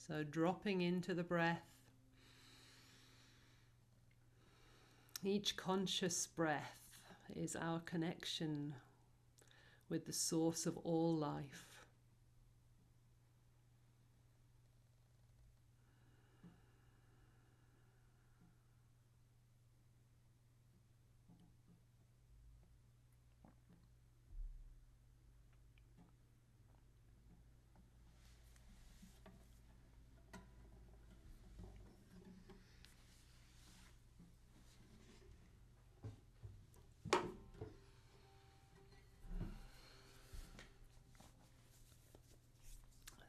So dropping into the breath. Each conscious breath is our connection with the source of all life.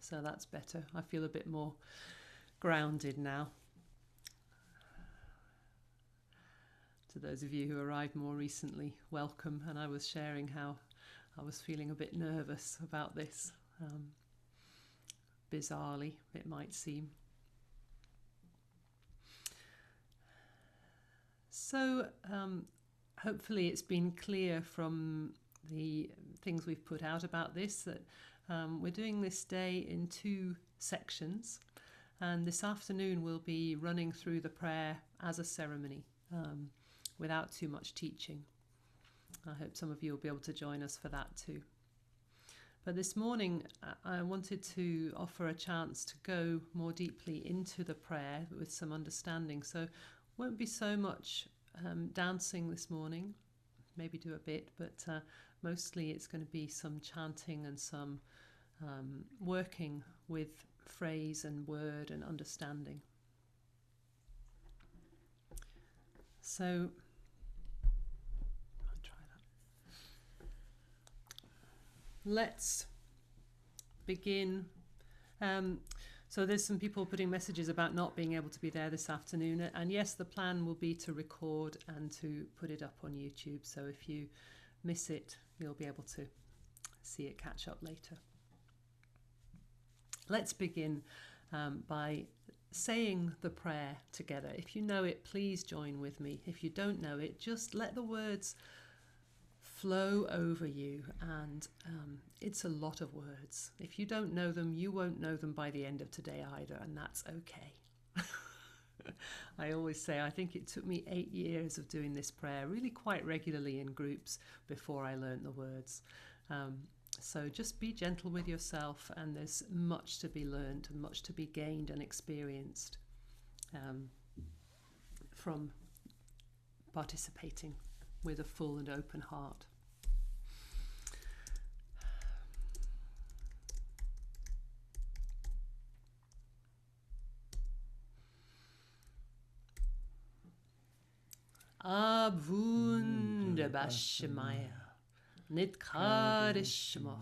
So that's better. I feel a bit more grounded now. To those of you who arrived more recently, welcome. And I was sharing how I was feeling a bit nervous about this. Bizarrely, it might seem. So hopefully it's been clear from the things we've put out about this that we're doing this day in 2 sections, and this afternoon we'll be running through the prayer as a ceremony without too much teaching. I hope some of you will be able to join us for that too. But this morning I wanted to offer a chance to go more deeply into the prayer with some understanding. So won't be so much dancing this morning, maybe do a bit, but mostly it's going to be some chanting and some working with phrase and word and understanding. So I'll try that. Let's begin. So there's some people putting messages about not being able to be there this afternoon. And yes, the plan will be to record and to put it up on YouTube. So if you miss it, you'll be able to see it catch up later. Let's begin by saying the prayer together. If you know it, please join with me. If you don't know it, just let the words flow over you, and it's a lot of words. If you don't know them, you won't know them by the end of today either, and that's okay. I always say I think it took me 8 years of doing this prayer really quite regularly in groups before I learned the words. So just be gentle with yourself, and there's much to be learned and much to be gained and experienced from participating with a full and open heart. Ab wunderbar Shemaya, nit kadishmoch,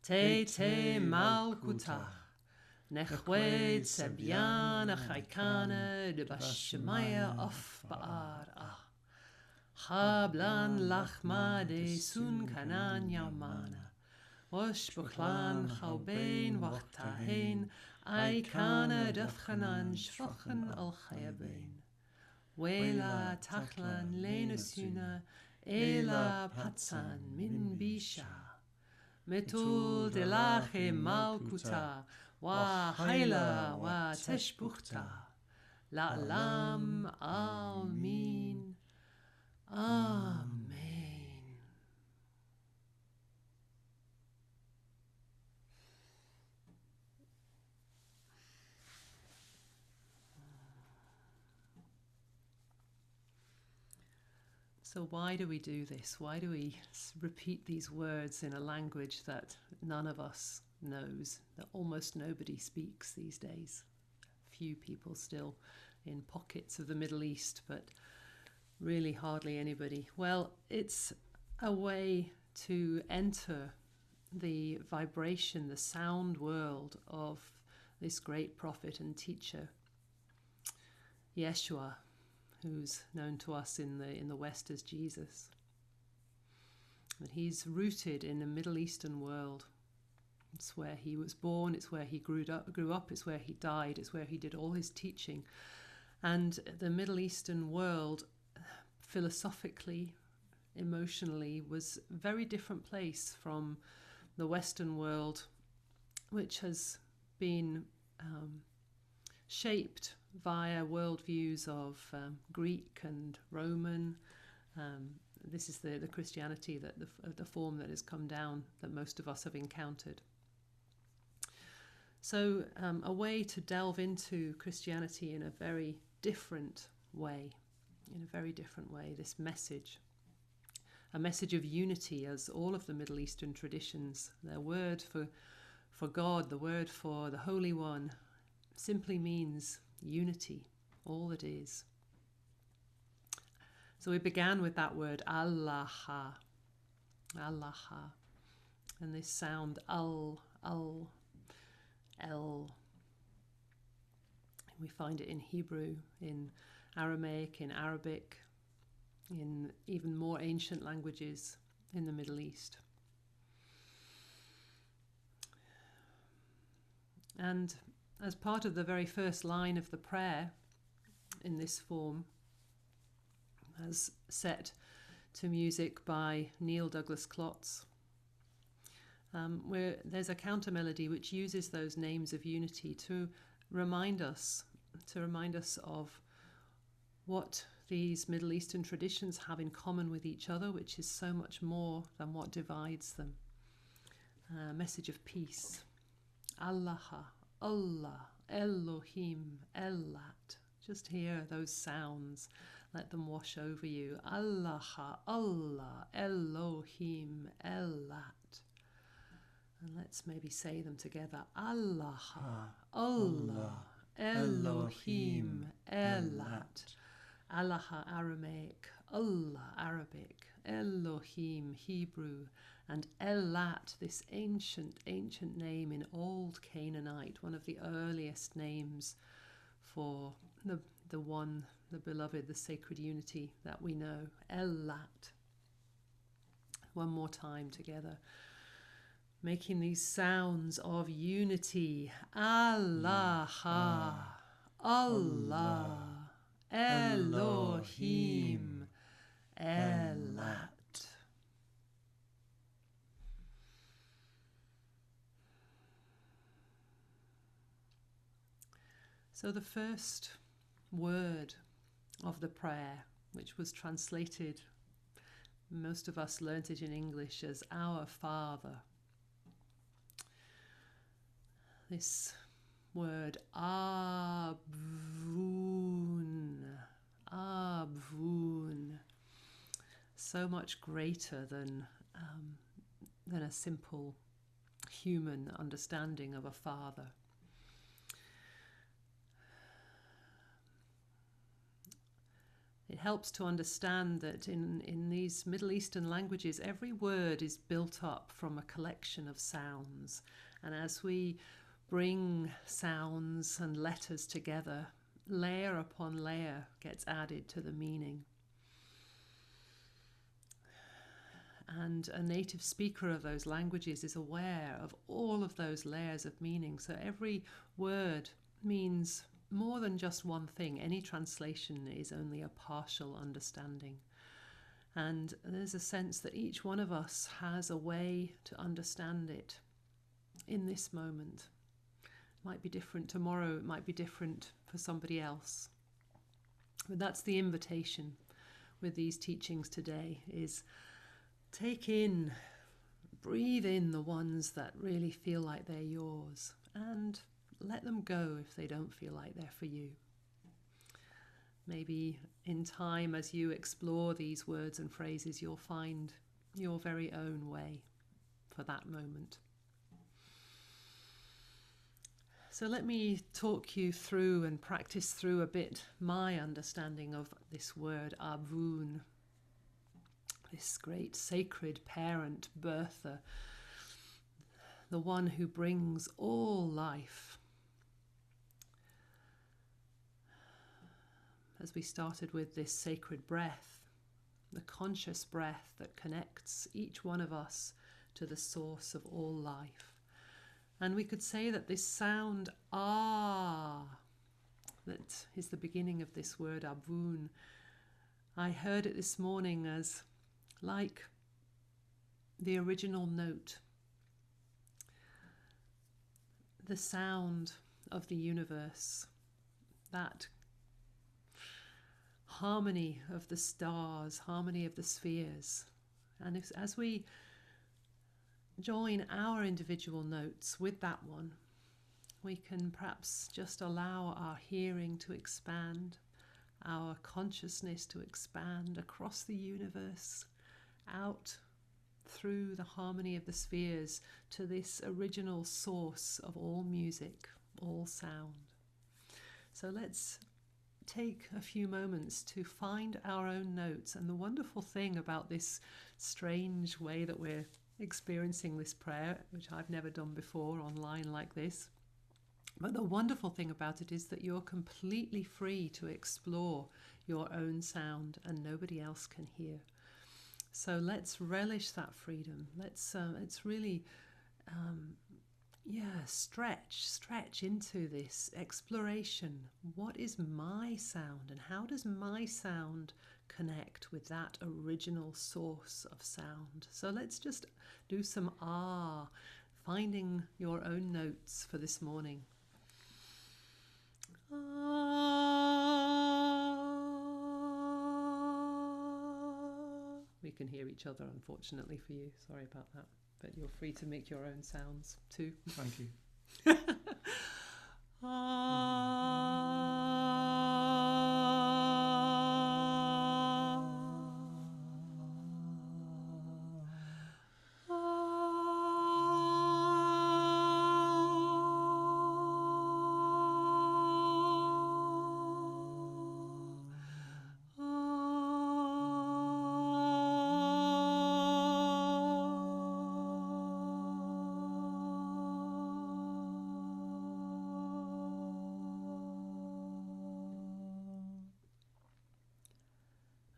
te malkutach, nechwed sebiana chaikana de bashemaya of baar ah. Hablan lachma de sun kanan yamana, wash buklan chaubein wachtahein, aikana dafchanan shrochen al chayabein. Wela tachlan lenusuna, ela patsan min bisha. Metul delache malkuta, wa haila wa teshbuchta. La lam almin. Amen. So why do we do this? Why do we repeat these words in a language that none of us knows, that almost nobody speaks these days? Few people still in pockets of the Middle East, but really hardly anybody. Well, it's a way to enter the vibration, the sound world of this great prophet and teacher, Yeshua, who's known to us in the West as Jesus. But he's rooted in the Middle Eastern world. It's where he was born, it's where he grew up, it's where he died, it's where he did all his teaching. And the Middle Eastern world, philosophically, emotionally, was a very different place from the Western world, which has been shaped via worldviews of Greek and Roman. This is the Christianity, that the form that has come down, that most of us have encountered. So a way to delve into Christianity in a very different way, this message. A message of unity, as all of the Middle Eastern traditions, their word for God, the word for the Holy One, simply means unity, all it is. So we began with that word, Allah, and this sound, al, el. We find it in Hebrew, in Aramaic, in Arabic, in even more ancient languages in the Middle East. And as part of the very first line of the prayer in this form, as set to music by Neil Douglas Klotz, where there's a counter melody which uses those names of unity to remind us of what these Middle Eastern traditions have in common with each other, which is so much more than what divides them. A message of peace. Allah, Allah, Elohim, Elat. Just hear those sounds. Let them wash over you. Allah, Allah, Elohim, Elat. And let's maybe say them together. Allah, Allah, Elohim, Elat. Allah Aramaic, Allah Arabic, Elohim Hebrew, and Elat, this ancient name in Old Canaanite, one of the earliest names for the one, the beloved, the sacred unity that we know. Elat. One more time together, making these sounds of unity. Allah, Allah, Elohim, Elat. So the first word of the prayer, which was translated, most of us learnt it in English as Our Father. This word, Abvun, so much greater than a simple human understanding of a father. It helps to understand that in these Middle Eastern languages, every word is built up from a collection of sounds. And as we bring sounds and letters together, layer upon layer gets added to the meaning. And a native speaker of those languages is aware of all of those layers of meaning. So every word means more than just one thing. Any translation is only a partial understanding. And there's a sense that each one of us has a way to understand it in this moment. It might be different tomorrow, it might be different for somebody else. But that's the invitation with these teachings today, is take in, breathe in the ones that really feel like they're yours, and let them go if they don't feel like they're for you. Maybe in time, as you explore these words and phrases, you'll find your very own way for that moment. So let me talk you through and practice through a bit my understanding of this word, Avun, this great sacred parent, birther, the one who brings all life. As we started with this sacred breath, the conscious breath that connects each one of us to the source of all life. And we could say that this sound, ah, that is the beginning of this word, Avun, I heard it this morning as like the original note, the sound of the universe, that harmony of the stars, harmony of the spheres. And as we join our individual notes with that one, we can perhaps just allow our hearing to expand, our consciousness to expand across the universe, out through the harmony of the spheres to this original source of all music, all sound. So let's take a few moments to find our own notes. And the wonderful thing about this strange way that we're experiencing this prayer, which I've never done before online like this, but the wonderful thing about it is that you're completely free to explore your own sound and nobody else can hear. So let's relish that freedom. Let's really stretch into this exploration. What is my sound, and how does my sound connect with that original source of sound? So let's just do some finding your own notes for this morning. We can hear each other, unfortunately for you. Sorry about that. But you're free to make your own sounds too. Thank you.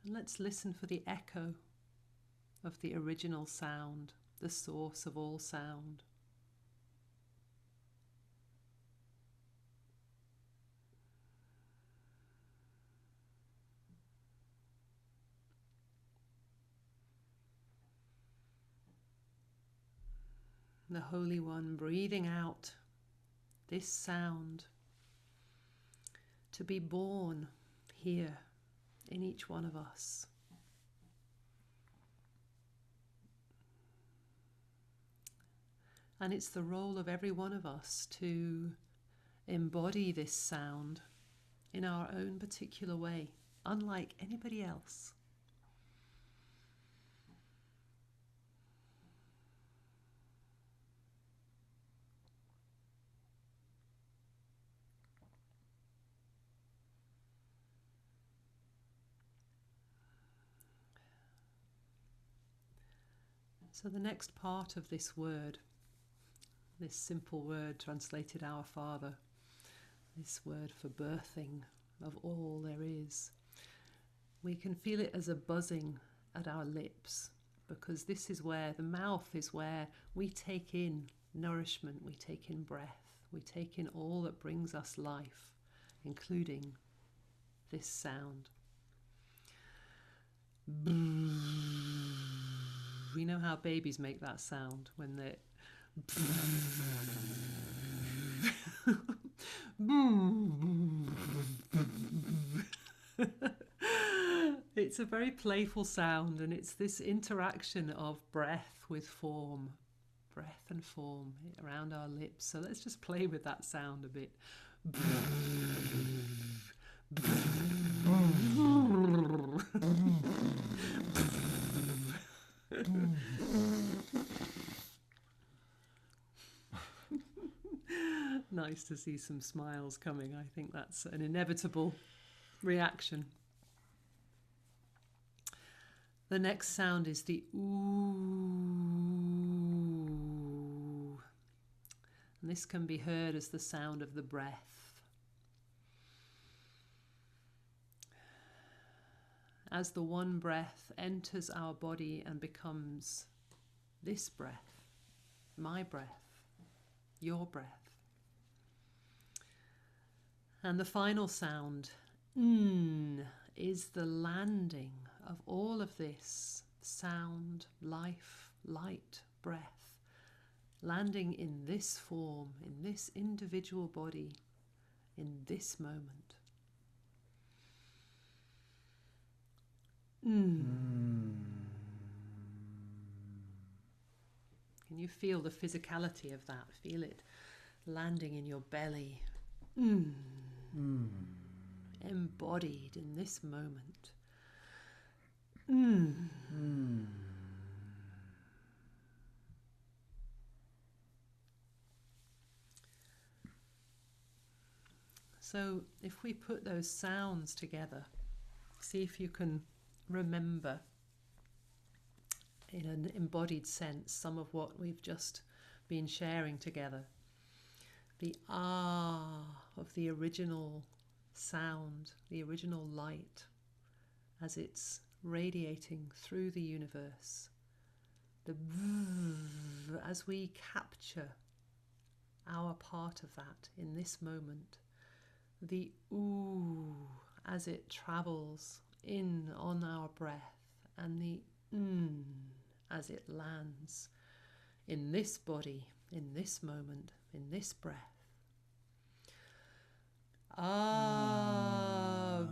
Let's listen for the echo of the original sound, the source of all sound. The Holy One breathing out this sound to be born here in each one of us. And it's the role of every one of us to embody this sound in our own particular way, unlike anybody else. So the next part of this word, this simple word translated Our Father, this word for birthing of all there is, we can feel it as a buzzing at our lips, because this is where the mouth is where we take in nourishment, we take in breath, we take in all that brings us life, including this sound. We know how babies make that sound when they it's a very playful sound, and it's this interaction of breath with form, breath and form around our lips. So let's just play with that sound a bit. Nice to see some smiles coming. I think that's an inevitable reaction. The next sound is the ooh. And this can be heard as the sound of the breath. As the one breath enters our body and becomes this breath, my breath, your breath. And the final sound, is the landing of all of this sound, life, light, breath, landing in this form, in this individual body, in this moment. Can you feel the physicality of that? Feel it landing in your belly. Embodied in this moment. So if we put those sounds together, see if you can remember in an embodied sense some of what we've just been sharing together. The ah of the original sound, the original light, as it's radiating through the universe. The as we capture our part of that in this moment. The ooh as it travels in on our breath, and the as it lands in this body, in this moment, in this breath. Ah.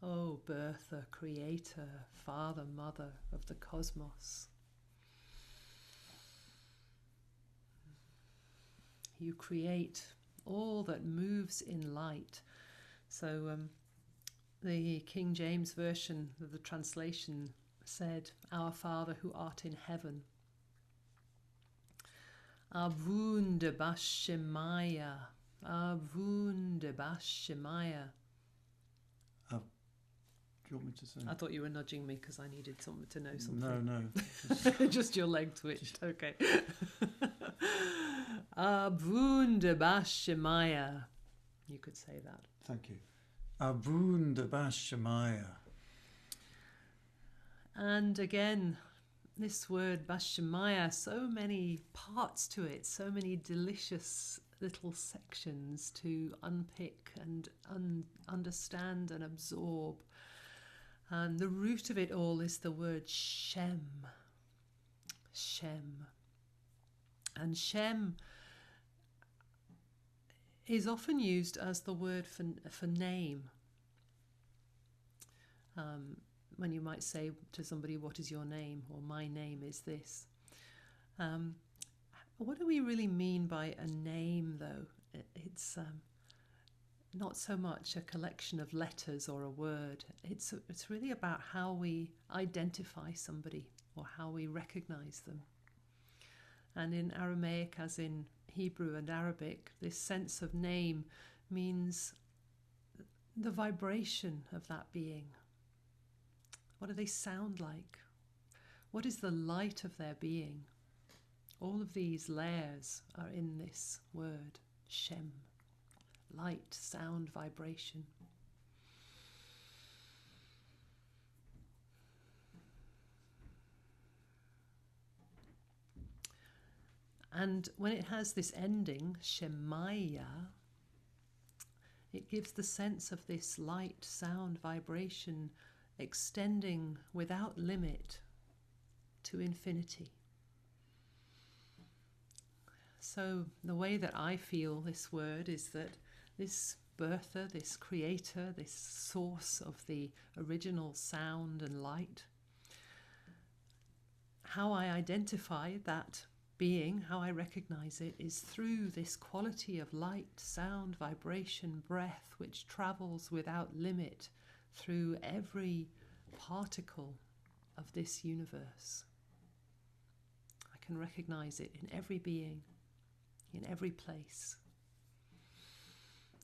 Oh, birther, creator, father, mother of the cosmos. You create all that moves in light. So the King James version of the translation said, "Our Father who art in heaven." Avundabashemaya, Avundabashemaya. Do you want me to say? I thought you were nudging me because I needed something to know something. No. Just your leg twitched. Okay. Avundabashemaya. You could say that. Thank you. Avundabashemaya. And again, this word Bashemaya, so many parts to it, so many delicious little sections to unpick and understand and absorb. And the root of it all is the word Shem. Shem. And Shem is often used as the word for name. When you might say to somebody, "What is your name?" or "My name is this." What do we really mean by a name, though? It's not so much a collection of letters or a word. It's really about how we identify somebody or how we recognize them. And in Aramaic, as in Hebrew and Arabic, this sense of name means the vibration of that being. What do they sound like? What is the light of their being? All of these layers are in this word, Shem. Light, sound, vibration. And when it has this ending, Shemaya, it gives the sense of this light, sound, vibration extending without limit to infinity. So the way that I feel this word is that this birther, this creator, this source of the original sound and light, how I identify that being, how I recognize it, is through this quality of light, sound, vibration, breath, which travels without limit through every particle of this universe. I can recognize it in every being, in every place,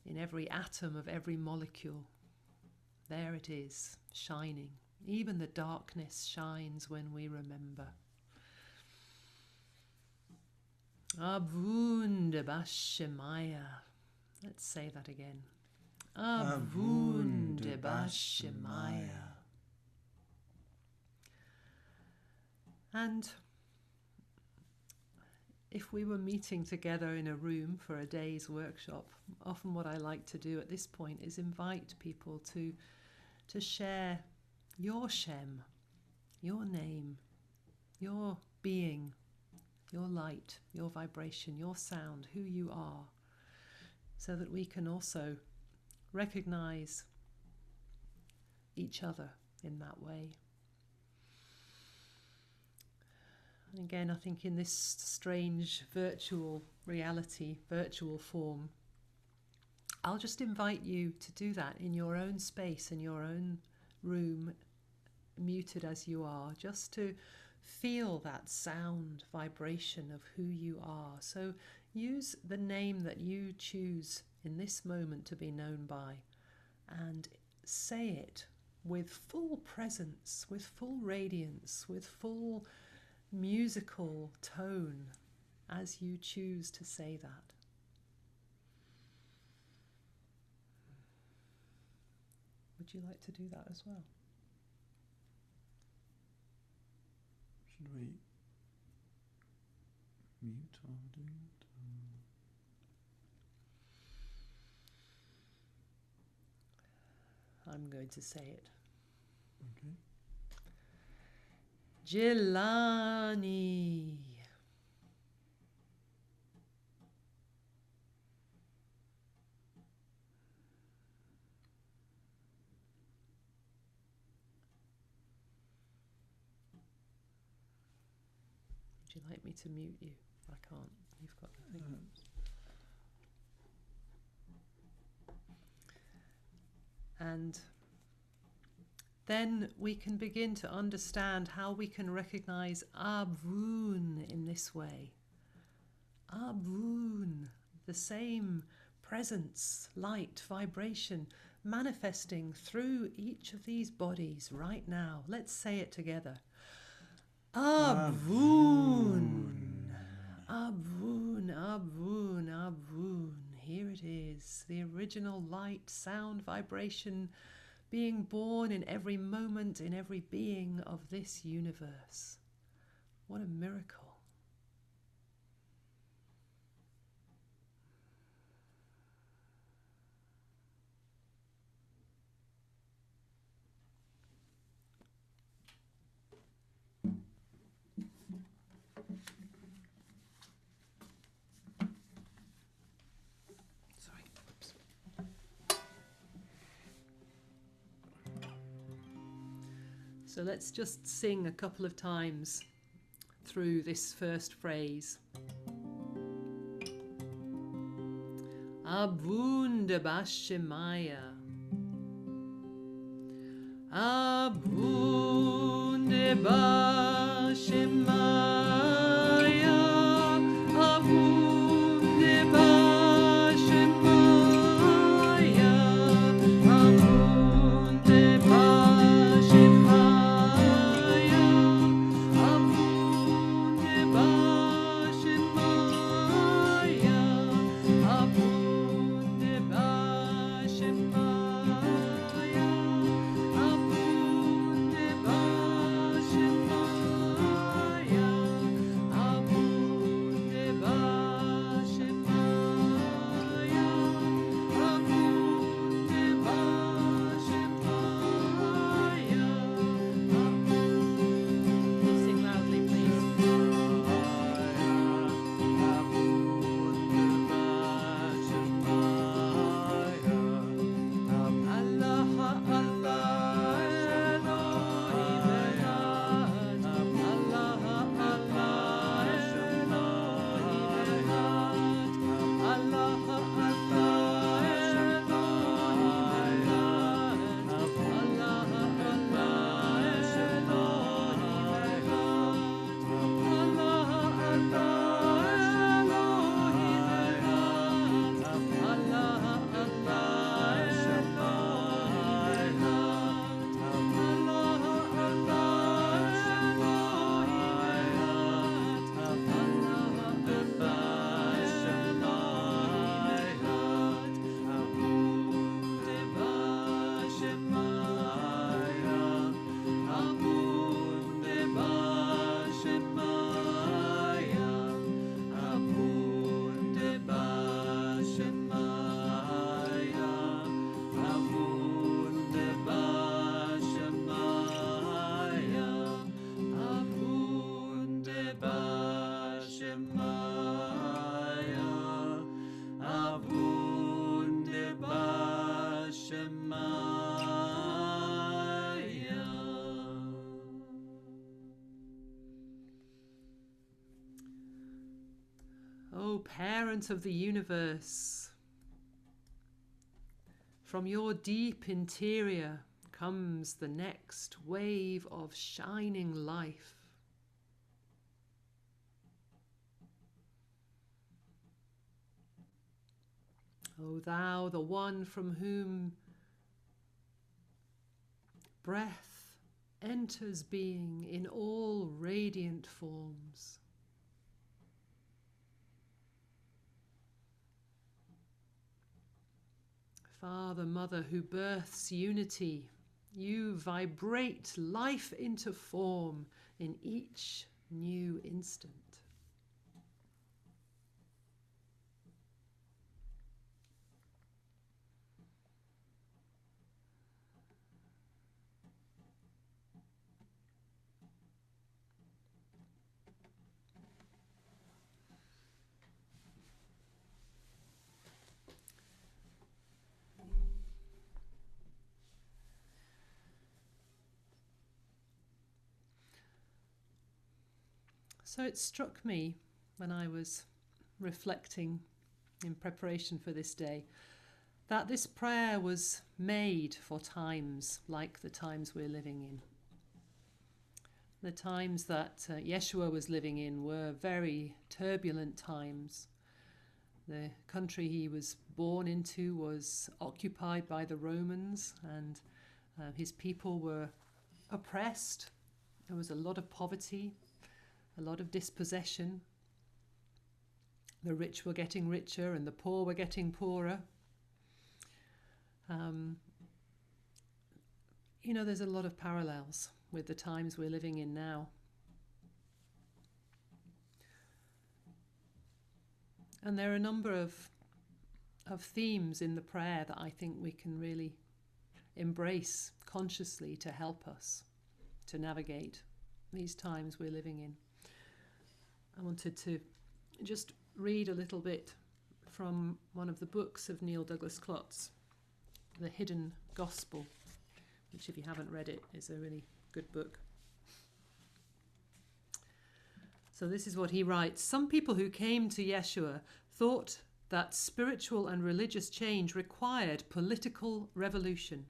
in every atom of every molecule. There it is, shining. Even the darkness shines when we remember. Avundabashemaya. Let's say that again. Ab wunderbar Shemaya. And if we were meeting together in a room for a day's workshop, often what I like to do at this point is invite people to share your Shem, your name, your being, your light, your vibration, your sound, who you are, so that we can also recognize each other in that way. And again, I think in this strange virtual reality, virtual form, I'll just invite you to do that in your own space, in your own room, muted as you are, just to feel that sound, vibration of who you are. So use the name that you choose in this moment to be known by, and say it with full presence, with full radiance, with full musical tone as you choose to say that. Would you like to do that as well? Should we mute while we're doing it? I'm going to say it. Okay. Jilani. Would you like me to mute you? I can't. You've got the thing. And then we can begin to understand how we can recognize Abun in this way. Abun, the same presence, light, vibration, manifesting through each of these bodies right now. Let's say it together. Abun, Abun, Abun, Abun. Here it is, the original light, sound, vibration, being born in every moment, in every being of this universe. What a miracle. So let's just sing a couple of times through this first phrase. Abundaba Shemaya. Abundaba Shemaya. Abundaba Shemaya. Abundaba Shemaya. Abundaba Shemaya. Abundaba Shemaya. Abundaba Shemaya. Abundaba Shemaya. Abundaba Shemaya. Sing loudly, please. O parent of the universe, from your deep interior comes the next wave of shining life. O thou, the one from whom breath enters being in all radiant forms. Father, Mother, who births unity, you vibrate life into form in each new instant. So it struck me when I was reflecting in preparation for this day that this prayer was made for times like the times we're living in. The times that Yeshua was living in were very turbulent times. The country he was born into was occupied by the Romans, and his people were oppressed. There was a lot of poverty, a lot of dispossession. The rich were getting richer and the poor were getting poorer. There's a lot of parallels with the times we're living in now. And there are a number of themes in the prayer that I think we can really embrace consciously to help us to navigate these times we're living in. I wanted to just read a little bit from one of the books of Neil Douglas Clott's, The Hidden Gospel, which, if you haven't read it, is a really good book. So this is what he writes. Some people who came to Yeshua thought that spiritual and religious change required political revolution.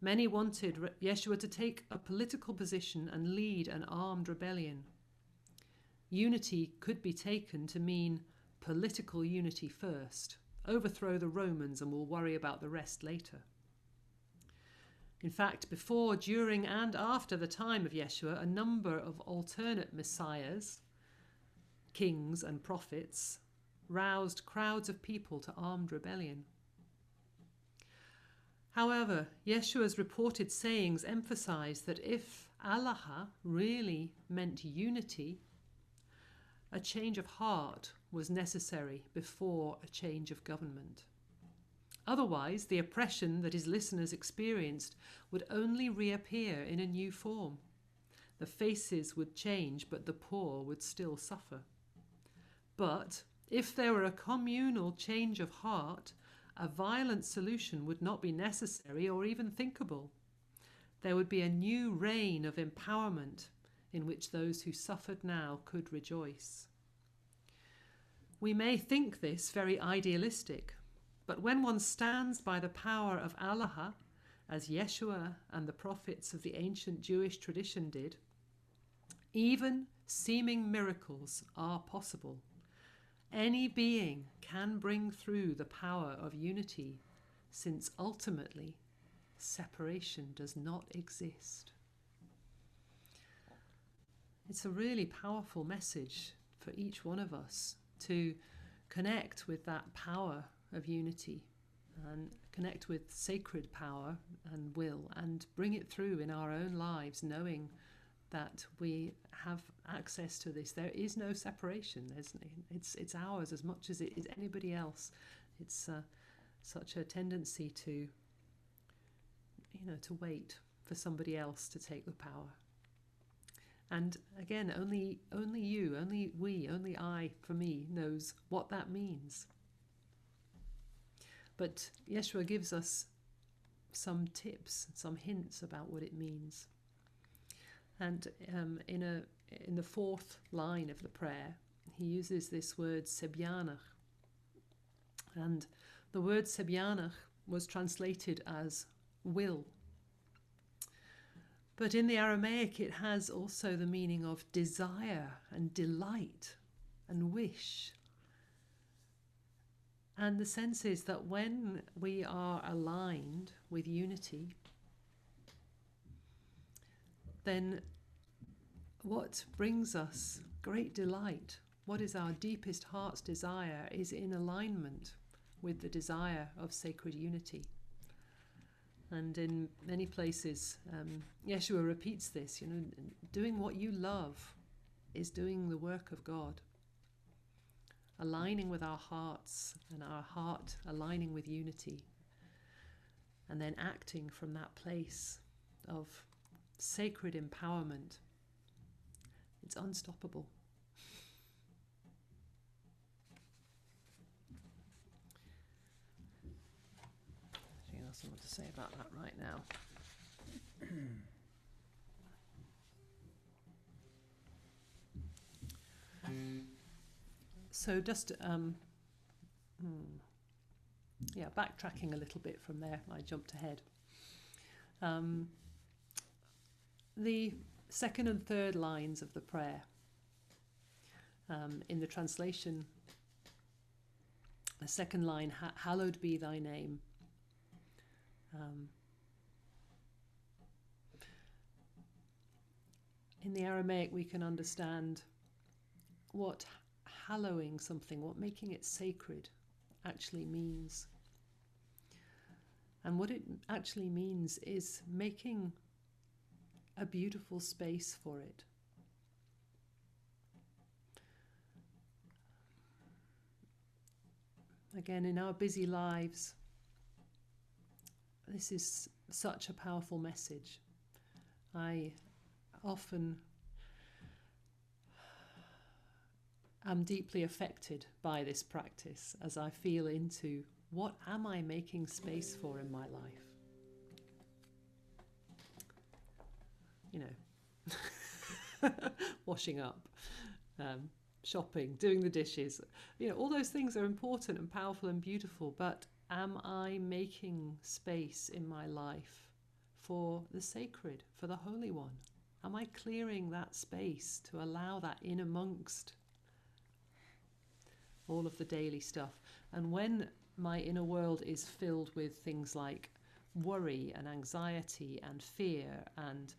Many wanted Yeshua to take a political position and lead an armed rebellion. Unity could be taken to mean political unity first. Overthrow the Romans and we'll worry about the rest later. In fact, before, during, and after the time of Yeshua, a number of alternate messiahs, kings and prophets, roused crowds of people to armed rebellion. However, Yeshua's reported sayings emphasize that if Allah really meant unity, a change of heart was necessary before a change of government. Otherwise, the oppression that his listeners experienced would only reappear in a new form. The faces would change, but the poor would still suffer. But if there were a communal change of heart, a violent solution would not be necessary or even thinkable. There would be a new reign of empowerment in which those who suffered now could rejoice. We may think this very idealistic, but when one stands by the power of Allah, as Yeshua and the prophets of the ancient Jewish tradition did, even seeming miracles are possible. Any being can bring through the power of unity, since ultimately separation does not exist. It's a really powerful message for each one of us to connect with that power of unity and connect with sacred power and will and bring it through in our own lives, knowing that we have access to this. There is no separation. It's ours as much as it is anybody else. It's such a tendency to wait for somebody else to take the power. And again, only you, only we, only I, for me, knows what that means. But Yeshua gives us some tips, some hints about what it means. And in the fourth line of the prayer, he uses this word sebyanach. And the word sebyanach was translated as will. But in the Aramaic, it has also the meaning of desire and delight and wish. And the sense is that when we are aligned with unity, then what brings us great delight, what is our deepest heart's desire, is in alignment with the desire of sacred unity. And in many places, Yeshua repeats this, doing what you love is doing the work of God. Aligning with our hearts and our heart aligning with unity. And then acting from that place of sacred empowerment. It's unstoppable. Anything else I want to say about that right now? So just, backtracking a little bit from there, I jumped ahead. The second and third lines of the prayer, in the translation, the second line, hallowed be thy name. In the Aramaic, we can understand what hallowing something, what making it sacred actually means. And what it actually means is making a beautiful space for it. Again, in our busy lives, this is such a powerful message. I often am deeply affected by this practice as I feel into what am I making space for in my life? Washing up, shopping, doing the dishes. All those things are important and powerful and beautiful, but am I making space in my life for the sacred, for the Holy One? Am I clearing that space to allow that in amongst all of the daily stuff? And when my inner world is filled with things like worry and anxiety and fear and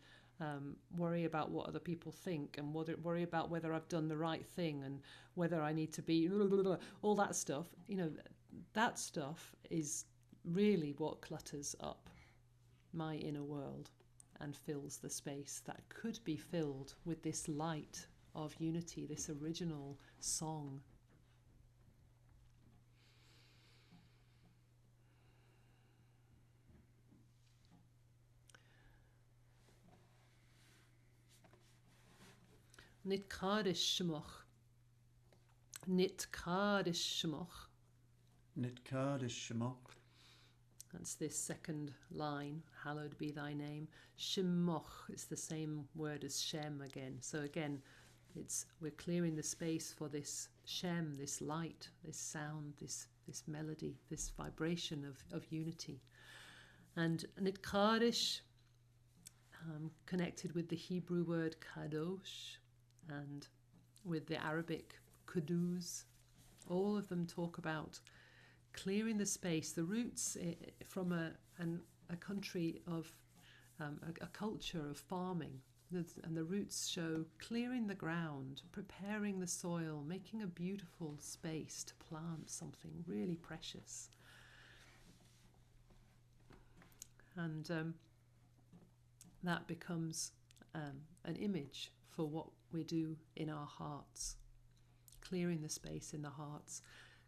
worry about what other people think and worry about whether I've done the right thing and whether I need to be all that stuff, that stuff is really what clutters up my inner world and fills the space that could be filled with this light of unity, this original song. Nit Kaddish Shmoch. Nit Kaddish Shmoch. Nit Kaddish Shmoch. That's this second line, hallowed be thy name. Shemoch is the same word as Shem again. So again, we're clearing the space for this Shem, this light, this sound, this melody, this vibration of unity. And Nit Kaddish, connected with the Hebrew word kadosh, and with the Arabic kuduz, all of them talk about clearing the space. The roots from a country of a culture of farming, and the roots show clearing the ground, preparing the soil, making a beautiful space to plant something really precious. And that becomes an image for what we do in our hearts, clearing the space in the hearts,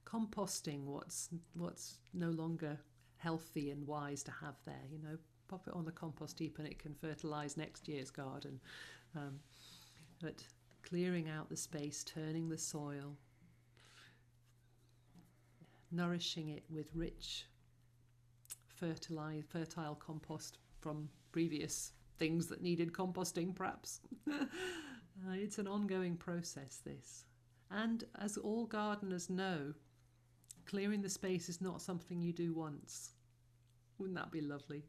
composting what's no longer healthy and wise to have there. Pop it on the compost heap and it can fertilize next year's garden. But clearing out the space, turning the soil, nourishing it with rich, fertile compost from previous things that needed composting, perhaps. It's an ongoing process, this. And as all gardeners know, clearing the space is not something you do once. Wouldn't that be lovely?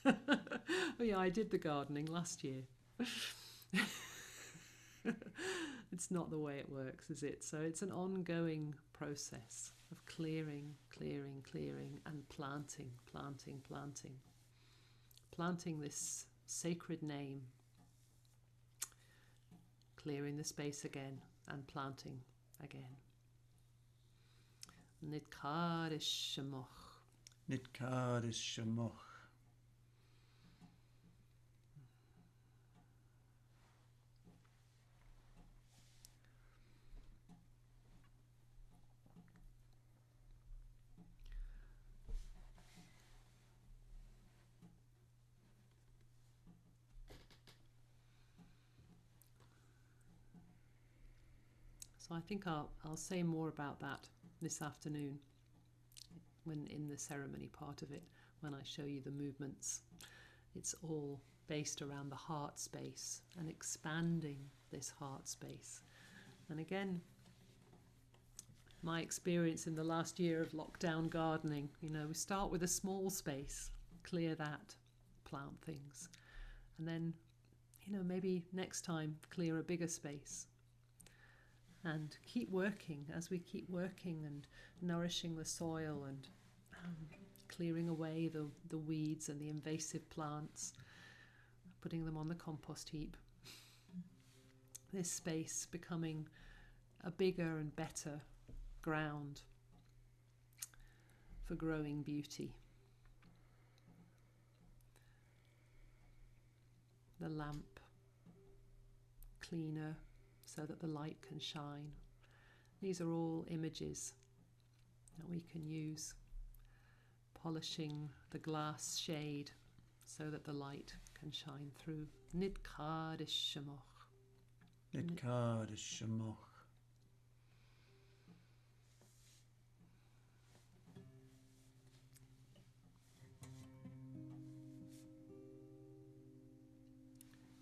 Oh yeah, I did the gardening last year. It's not the way it works, is it? So it's an ongoing process of clearing, clearing, clearing, and planting, planting, planting. Planting this sacred name, clearing the space again, and planting again. Nidkar Shemoch. Nidkar Shemoch. So I think I'll say more about that this afternoon when in the ceremony part of it, when I show you the movements. It's all based around the heart space and expanding this heart space. And again, my experience in the last year of lockdown gardening, we start with a small space, clear that, plant things, and then, maybe next time clear a bigger space. And keep working as we keep working and nourishing the soil and clearing away the weeds and the invasive plants, putting them on the compost heap. This space becoming a bigger and better ground for growing beauty. The lamp cleaner so that the light can shine. These are all images that we can use. Polishing the glass shade so that the light can shine through. Nidkar Shemoch. Nidkar Shemoch.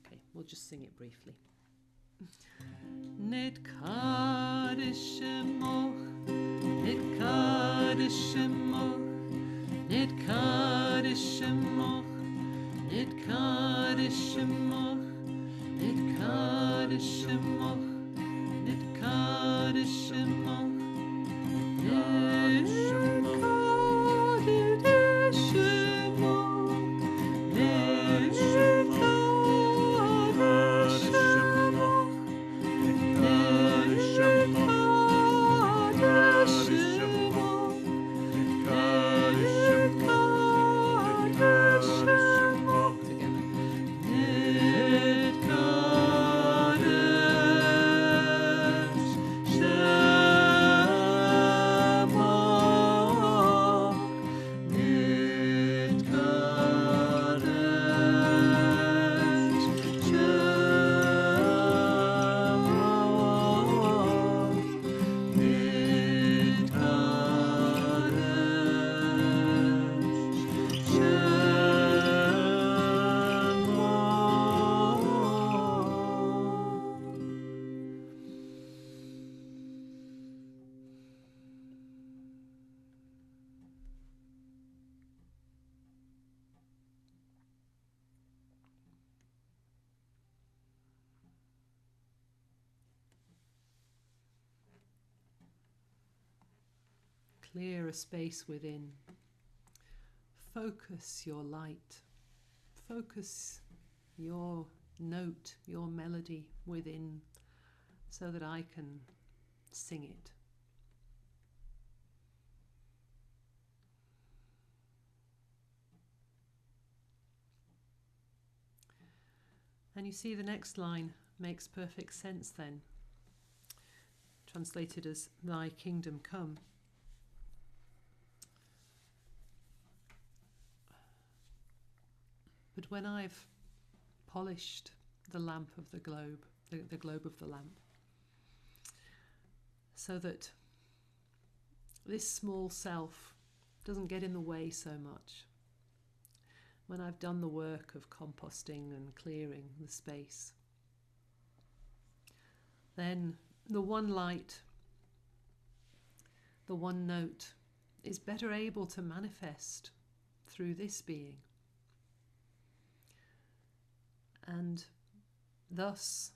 Okay, we'll just sing it briefly. Nidkar Shemoch, Nidkar Shemoch, Nidkar Shemoch, Nidkar Shemoch, Nidkar Shemoch, Nidkar Shemoch, Nidkar Clear a space within. Focus your light. Focus your note, your melody within, so that I can sing it. And you see the next line makes perfect sense then, translated as "Thy kingdom come." But when I've polished the lamp of the globe, the globe of the lamp, so that this small self doesn't get in the way so much, when I've done the work of composting and clearing the space, then the one light, the one note, is better able to manifest through this being. And thus,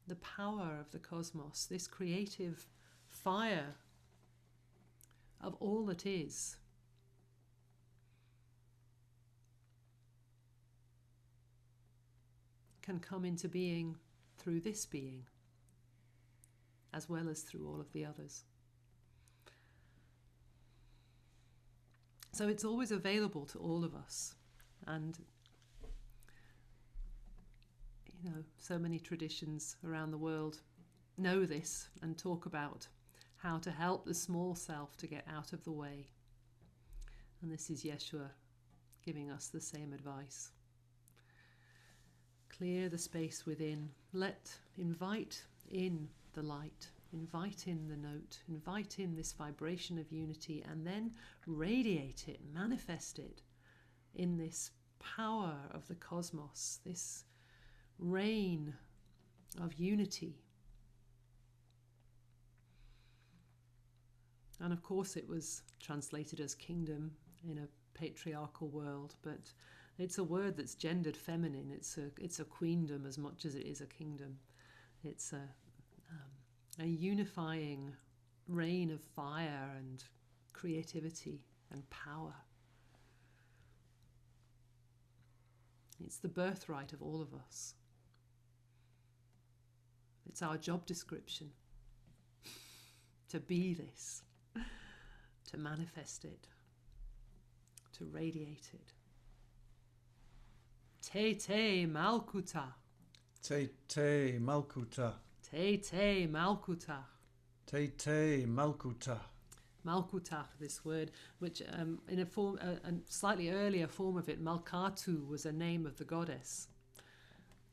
the power of the cosmos, this creative fire of all that is, can come into being through this being, as well as through all of the others. So it's always available to all of us. And, you know, so many traditions around the world know this and talk about how to help the small self to get out of the way. And this is Yeshua giving us the same advice. Clear the space within. Invite in the light. Invite in the note. Invite in this vibration of unity, and then radiate it, manifest it in this power of the cosmos, this rain of unity. And of course it was translated as kingdom in a patriarchal world, but it's a word that's gendered feminine. It's a queendom as much as it is a kingdom. It's a unifying rain of fire and creativity and power. It's the birthright of all of us. It's our job description to be this, to manifest it, to radiate it. Te te malkuta. Te te malkuta. Te te malkuta. Te te malkuta. Malkutah, this word, which in a form, a slightly earlier form of it, Malkatu, was a name of the goddess.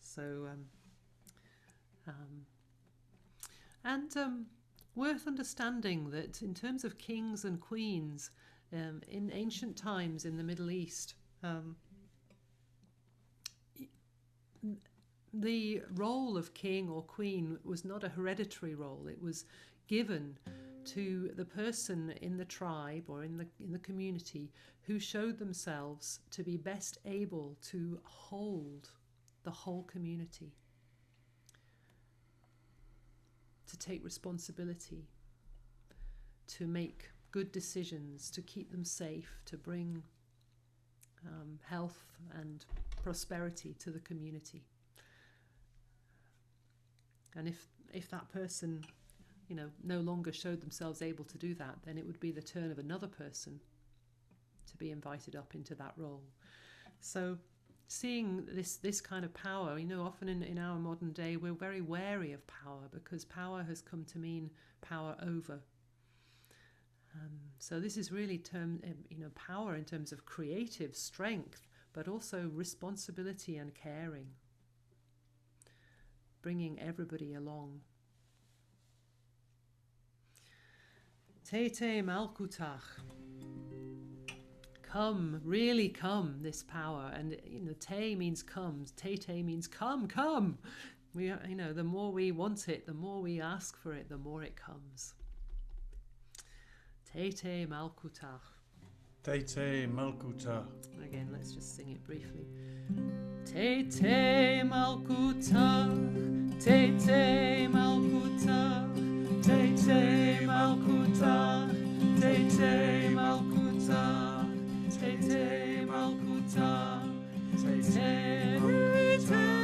So, worth understanding that in terms of kings and queens, in ancient times in the Middle East, the role of king or queen was not a hereditary role. It was given to the person in the tribe or in the community who showed themselves to be best able to hold the whole community, to take responsibility, to make good decisions, to keep them safe, to bring health and prosperity to the community. And if that person, you know, no longer showed themselves able to do that, then it would be the turn of another person to be invited up into that role. So seeing this kind of power, you know, often in our modern day, we're very wary of power because power has come to mean power over. So this is really power in terms of creative strength, but also responsibility and caring, bringing everybody along. Te te malkutach. Come, really come, this power. And, you know, te means come, te means come, come. We, you know, the more we want it, the more we ask for it, the more it comes. Te te malkutach. Te te malkuta. Again, let's just sing it briefly. Te te malkutach. Te te malkutach. Te te malkutach. Te te malkutach. Te te malkutach. Te te te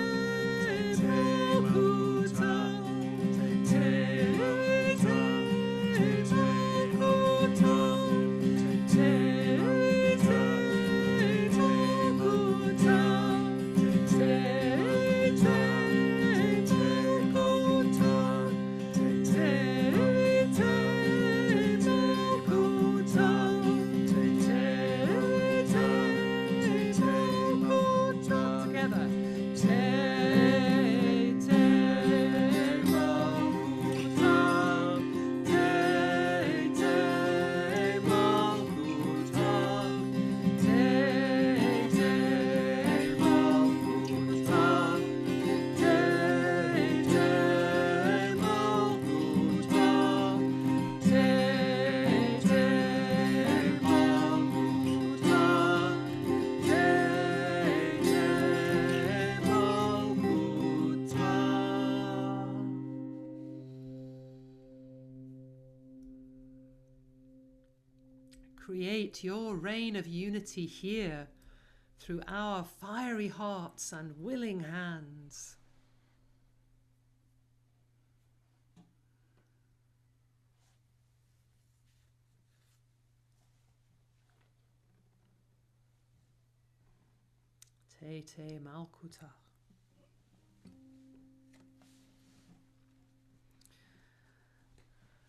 create your reign of unity here through our fiery hearts and willing hands. Te te malkuta.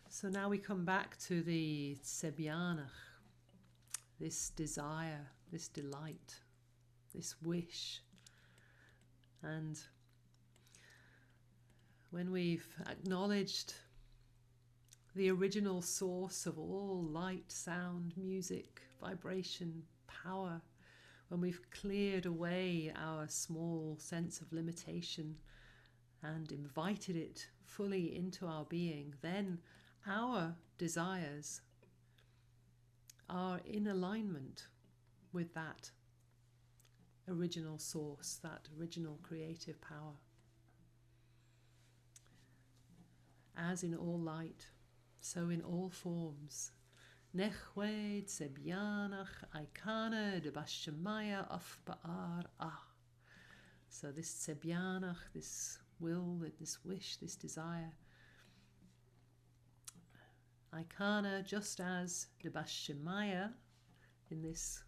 So now we come back to the Tsebianach, this desire, this delight, this wish. And when we've acknowledged the original source of all light, sound, music, vibration, power, when we've cleared away our small sense of limitation and invited it fully into our being, then our desires are in alignment with that original source, that original creative power. As in all light, so in all forms. Nechwe tsebianach aikana de bashamaya af ba'ar ah. So this tsebianach, this will, this wish, this desire, aikana, just as de bashamaya, in this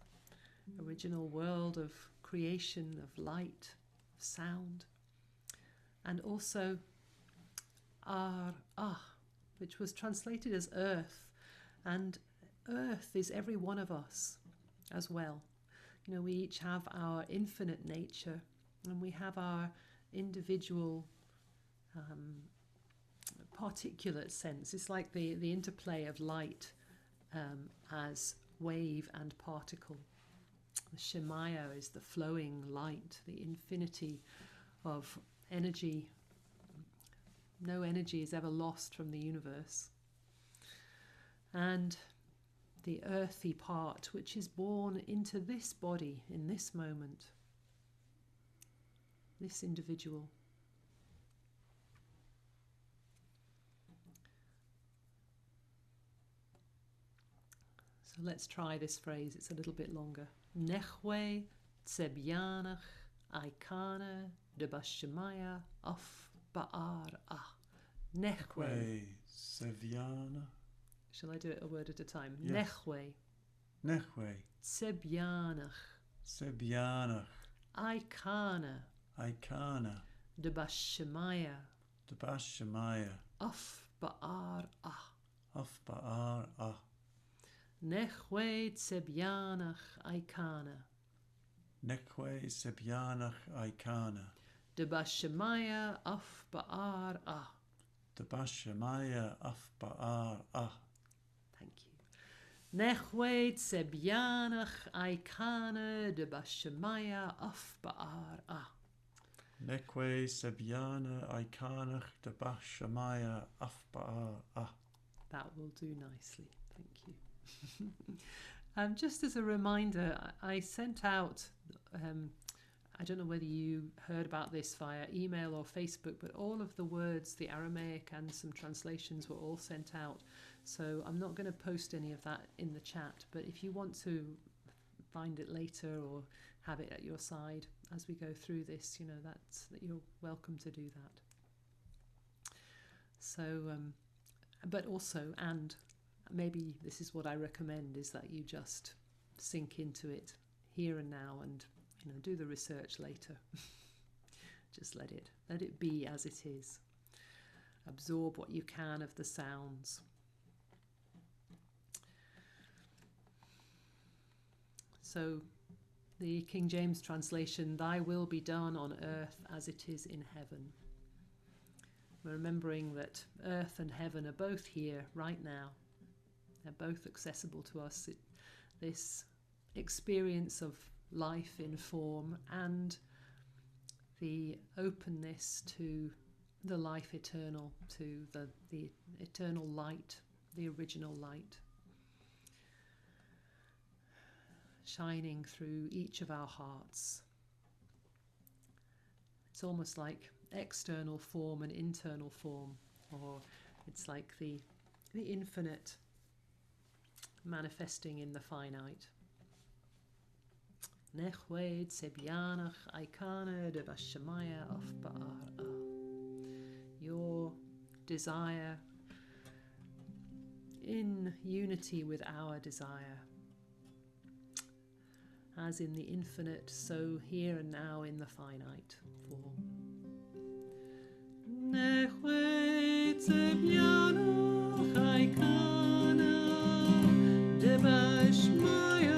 original world of creation, of light, of sound, and also ar ah, which was translated as earth, and earth is every one of us as well. You know, we each have our infinite nature, and we have our individual particulate sense. It's like the interplay of light as wave and particle. The Shemaya is the flowing light, the infinity of energy. No energy is ever lost from the universe. And the earthy part, which is born into this body in this moment, this individual. So let's try this phrase, it's a little bit longer. Nechwe tsebianach aikana de bashemaya af ba'ar ah. Nechwe Seviana. Shall I do it a word at a time? Yes. Nechwe Nechwe. tsebianach Sebianach. aikana Aikana. de bashemaya Debashamaya. af ba'ar ah. Af ba'ar ah. Nechwe tsebianach aikana Nekwe Sebianach Aikana. de bashemaya af ba'ar ah. Debashamaya af ba'ar ah. Thank you. Nechwe tsebianach aikana de bashemaya af ba'ar ah. Nekwe Sebiana Aikanach Debashamaya af ba'ar ah. That will do nicely. Thank you. Just as a reminder, I sent out, I don't know whether you heard about this via email or Facebook, but all of the words, the Aramaic and some translations were all sent out. So I'm not going to post any of that in the chat, but if you want to find it later or have it at your side as we go through this, you know, that you're welcome to do that. So, but also, and maybe this is what I recommend, is that you just sink into it here and now and, you know, do the research later. Just let it be as it is. Absorb what you can of the sounds. So the King James translation, thy will be done on earth as it is in heaven. We're remembering that earth and heaven are both here right now. They're both accessible to us. This experience of life in form and the openness to the life eternal, to the eternal light, the original light, shining through each of our hearts. It's almost like external form and internal form, or it's like the infinite manifesting in the finite. Nechwed sebyanach aikana de bashamaya of ba'ara. Your desire in unity with our desire. As in the infinite, so here and now in the finite form. Nechwed sebyanach aikana de bashamaya.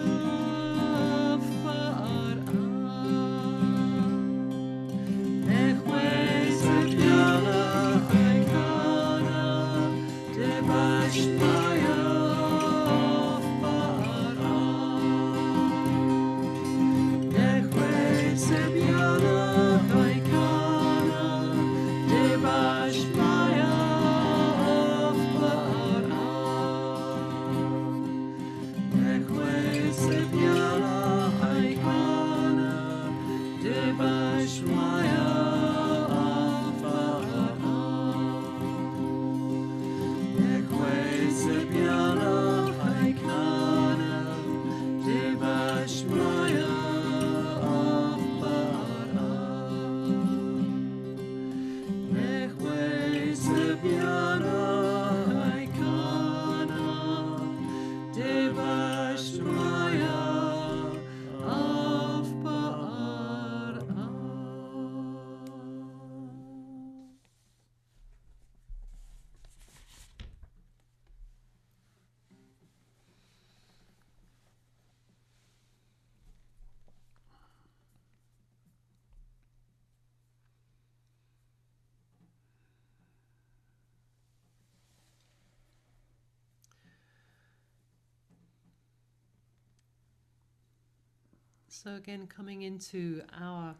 So again, coming into our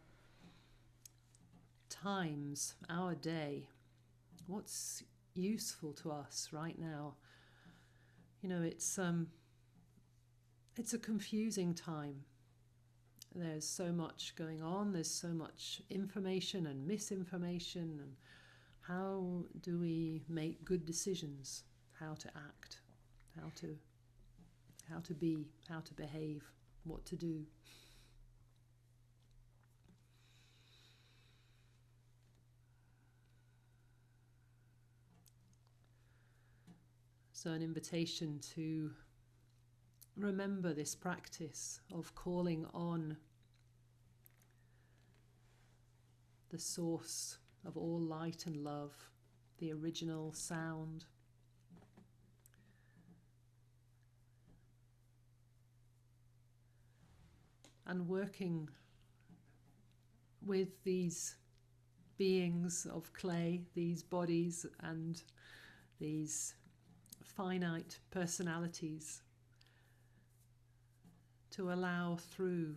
times, our day, what's useful to us right now? You know, it's a confusing time. There's so much going on, there's so much information and misinformation, and how do we make good decisions? How to act, how to be, how to behave, what to do. So an invitation to remember this practice of calling on the source of all light and love, the original sound. And working with these beings of clay, these bodies and these finite personalities, to allow through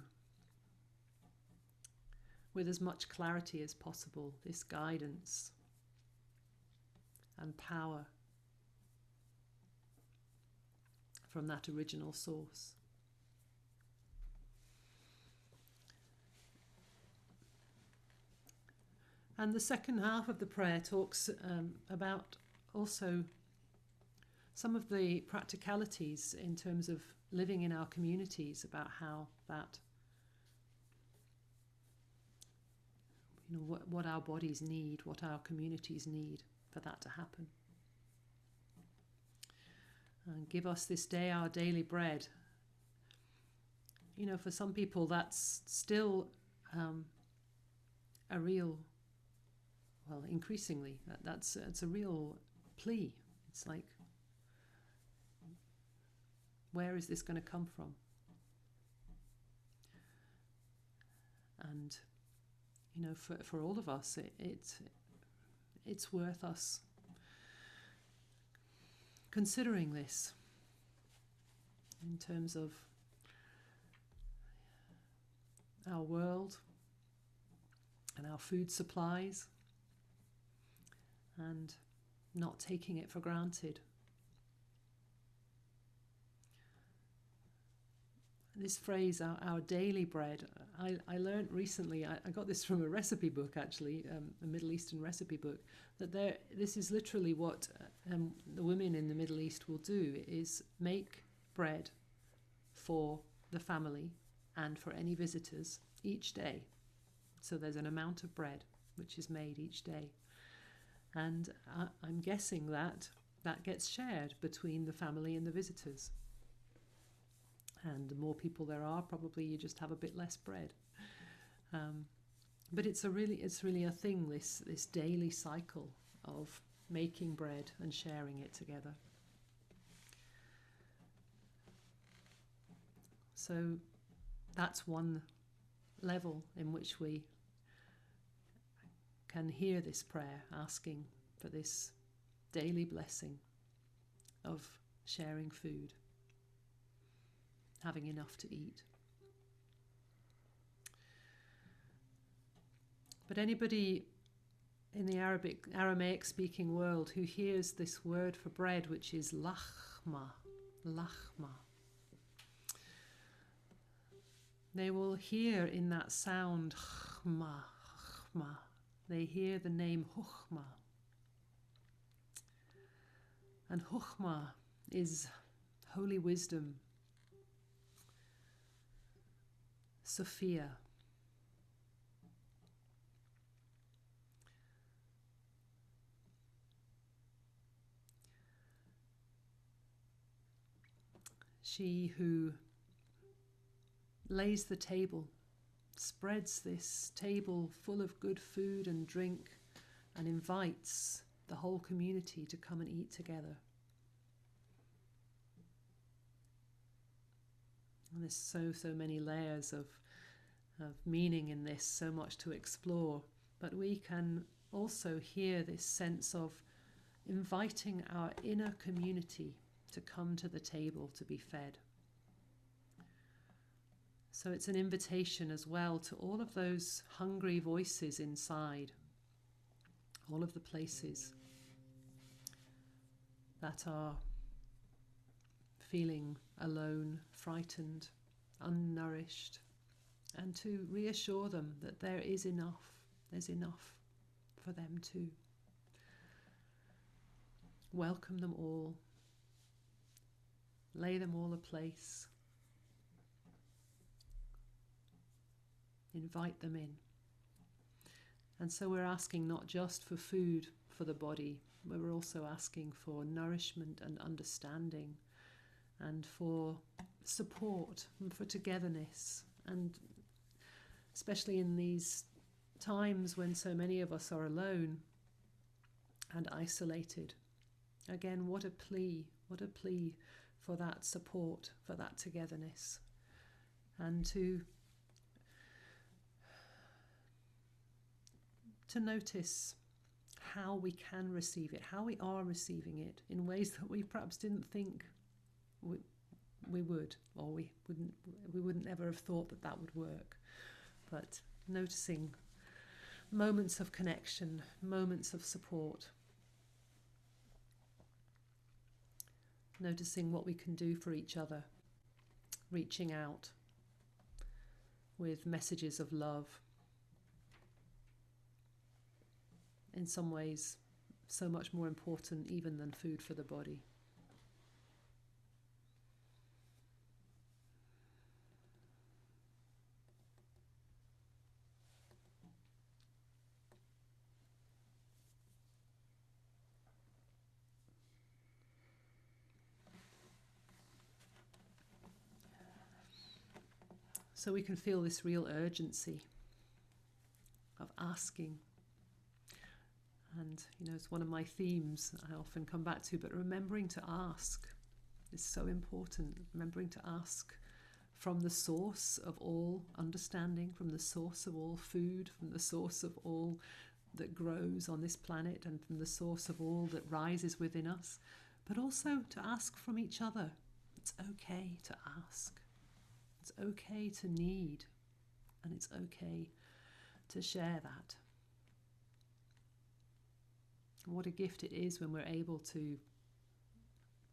with as much clarity as possible this guidance and power from that original source. And the second half of the prayer talks about also some of the practicalities in terms of living in our communities, about how that, you know, what our bodies need, what our communities need for that to happen. And give us this day our daily bread. You know, for some people that's still a real, well, increasingly, it's a real plea. It's like, where is this going to come from? And, you know, for all of us, it's worth us considering this in terms of our world and our food supplies, and not taking it for granted. This phrase, our daily bread, I learned recently, I got this from a recipe book actually, a Middle Eastern recipe book, that this is literally what the women in the Middle East will do, is make bread for the family and for any visitors each day. So there's an amount of bread which is made each day. And I'm guessing that gets shared between the family and the visitors. And the more people there are, probably you just have a bit less bread. But it's really a thing, this daily cycle of making bread and sharing it together. So that's one level in which we can hear this prayer asking for this daily blessing of sharing food, having enough to eat. But anybody in the Aramaic speaking world who hears this word for bread, which is lachma, they will hear in that sound chma, they hear the name Chochma. And Chochma is holy wisdom, Sophia. She who lays the table, spreads this table full of good food and drink, and invites the whole community to come and eat together. And there's so many layers of meaning in this, so much to explore. But we can also hear this sense of inviting our inner community to come to the table to be fed. So it's an invitation as well to all of those hungry voices inside, all of the places that are feeling alone, frightened, unnourished, and to reassure them that there is enough, there's enough for them too. Welcome them all, lay them all a place, invite them in. And so we're asking not just for food for the body, but we're also asking for nourishment and understanding, and for support and for togetherness. And especially in these times when so many of us are alone and isolated. Again, what a plea for that support, for that togetherness, and to notice how we can receive it, how we are receiving it in ways that we perhaps didn't think we would, or we wouldn't ever have thought that would work. But noticing moments of connection, moments of support, noticing what we can do for each other, reaching out with messages of love. In some ways, so much more important even than food for the body. So we can feel this real urgency of asking. And, it's one of my themes I often come back to, but remembering to ask is so important. Remembering to ask from the source of all understanding, from the source of all food, from the source of all that grows on this planet, and from the source of all that rises within us, but also to ask from each other. It's okay to ask. It's okay to need, and it's okay to share that. What a gift it is when we're able to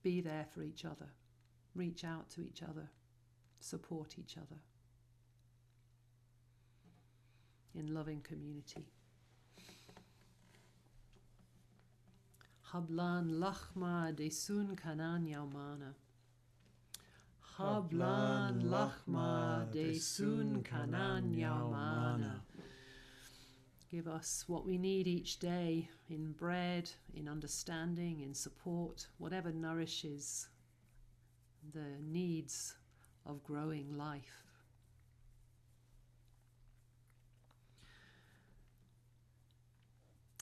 be there for each other, reach out to each other, support each other in loving community. Hablan lachma desun kanan yaumana. Hablan Lachma de Sun Kanan Yaumana. Give us what we need each day in bread, in understanding, in support, whatever nourishes the needs of growing life.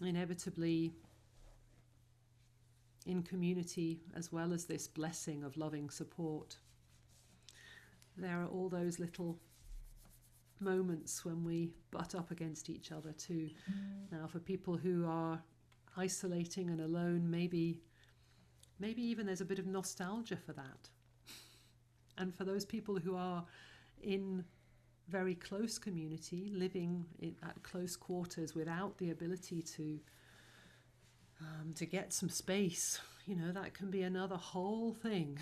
Inevitably, in community, as well as this blessing of loving support, there are all those little moments when we butt up against each other too. Now, for people who are isolating and alone, maybe even there's a bit of nostalgia for that. And for those people who are in very close community, living at close quarters without the ability to get some space, that can be another whole thing.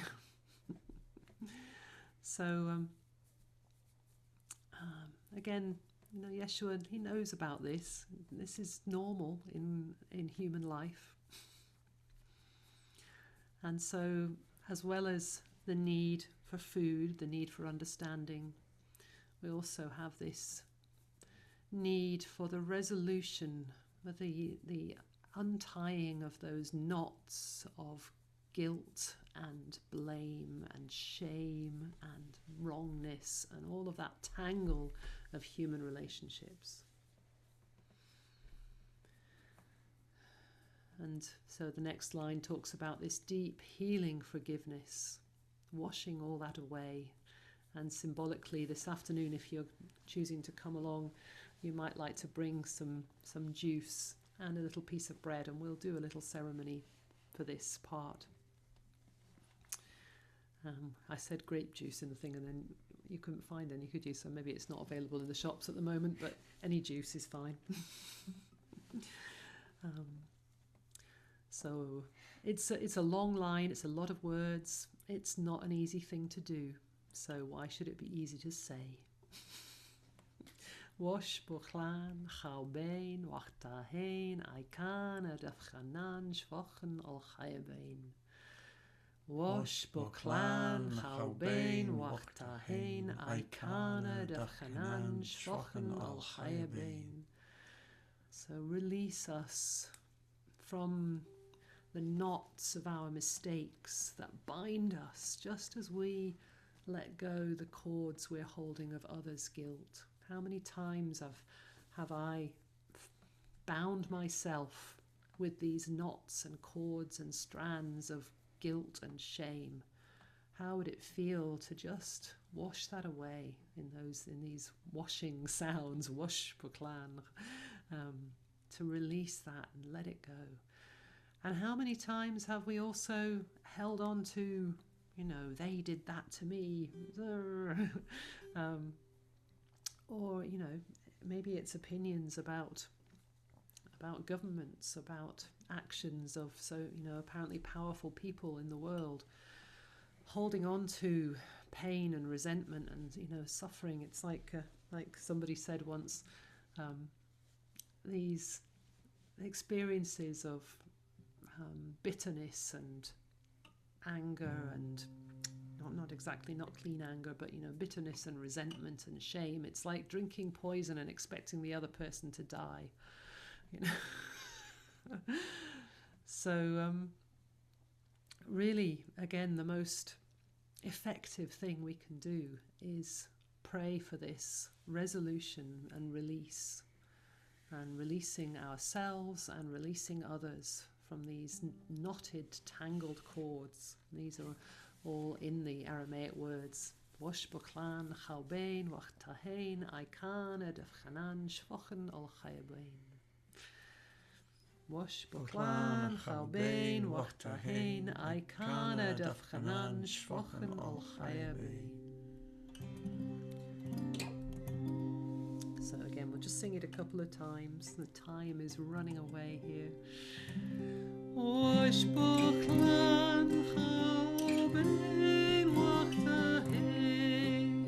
So again, Yeshua, he knows about this. This is normal in human life. And so, as well as the need for food, the need for understanding, we also have this need for the resolution, for the untying of those knots of guilt and blame and shame and wrongness and all of that tangle of human relationships. And so the next line talks about this deep healing forgiveness, washing all that away. And symbolically this afternoon, if you're choosing to come along, you might like to bring some juice and a little piece of bread, and we'll do a little ceremony for this part. I said grape juice in the thing, and then you couldn't find any, could you? So maybe it's not available in the shops at the moment, but any juice is fine. So it's a long line, it's a lot of words, it's not an easy thing to do. So why should it be easy to say? Wash buchlan chaubein wachtahein aikana dafchanan shvochen al chayabein. Wash buchlan chaubein wachtahein aikana dafchanan shvochen al chayabein. So release us from the knots of our mistakes that bind us, just as we let go the cords we're holding of others' guilt. How many times have I bound myself with these knots and cords and strands of guilt and shame? How would it feel to just wash that away in these washing sounds, wash buklan, to release that and let it go? And how many times have we also held on to, they did that to me, or maybe it's opinions about governments, about actions of apparently powerful people in the world, holding on to pain and resentment and suffering. It's like somebody said once, these experiences of bitterness and anger and not clean anger, but bitterness and resentment and shame. It's like drinking poison and expecting the other person to die. So really, again, the most effective thing we can do is pray for this resolution and release, and releasing ourselves and releasing others from these knotted, tangled cords. These are all in the Aramaic words. Wash buklan chaubein wachtahein aikan edefchanan shvochen al chayabein. Wash buklan chaubein wachtahein aikan edefchanan shvochen al chayabein. So again, we'll just sing it a couple of times. The time is running away here. Wash buklan chaubein wachtahein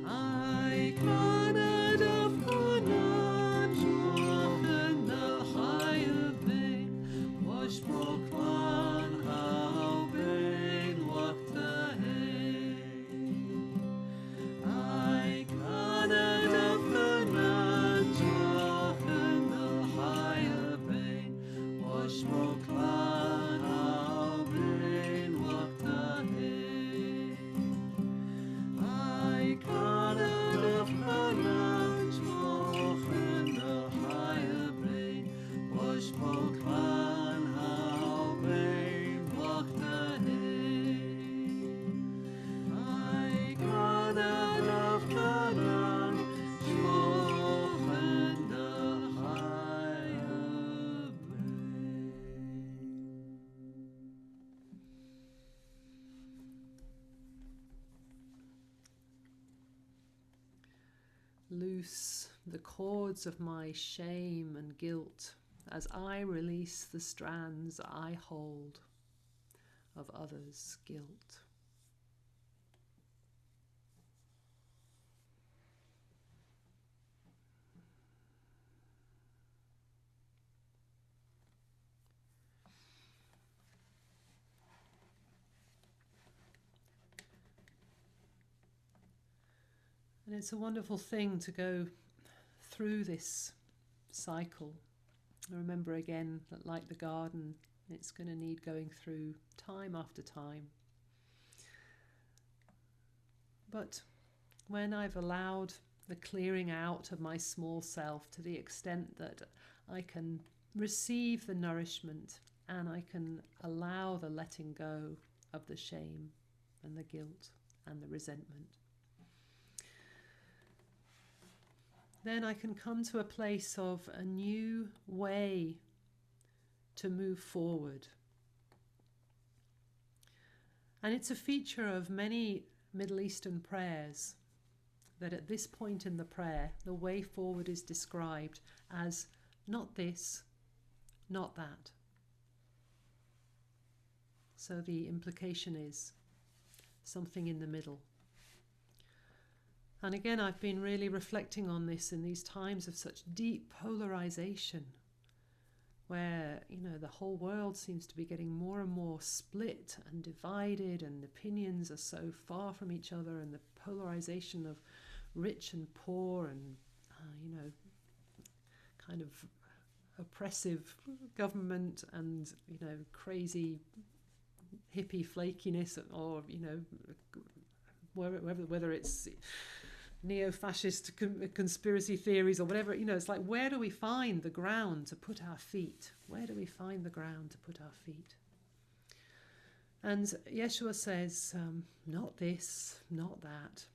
aikan edefchanan shvochen al chayabein. Wash buklan chaubein wachtahein Loose the cords of my shame and guilt as I release the strands I hold of others' guilt. And it's a wonderful thing to go through this cycle. I remember again that, like the garden, it's going to need going through time after time. But when I've allowed the clearing out of my small self to the extent that I can receive the nourishment and I can allow the letting go of the shame and the guilt and the resentment, then I can come to a place of a new way to move forward. And it's a feature of many Middle Eastern prayers that at this point in the prayer, the way forward is described as not this, not that. So the implication is something in the middle. And again, I've been really reflecting on this in these times of such deep polarization, where, the whole world seems to be getting more and more split and divided, and opinions are so far from each other, and the polarization of rich and poor, and, kind of oppressive government, and, crazy hippie flakiness, or, whether it's neo-fascist conspiracy theories or whatever, it's like, where do we find the ground to put our feet? Where do we find the ground to put our feet? And Yeshua says, not this, not that.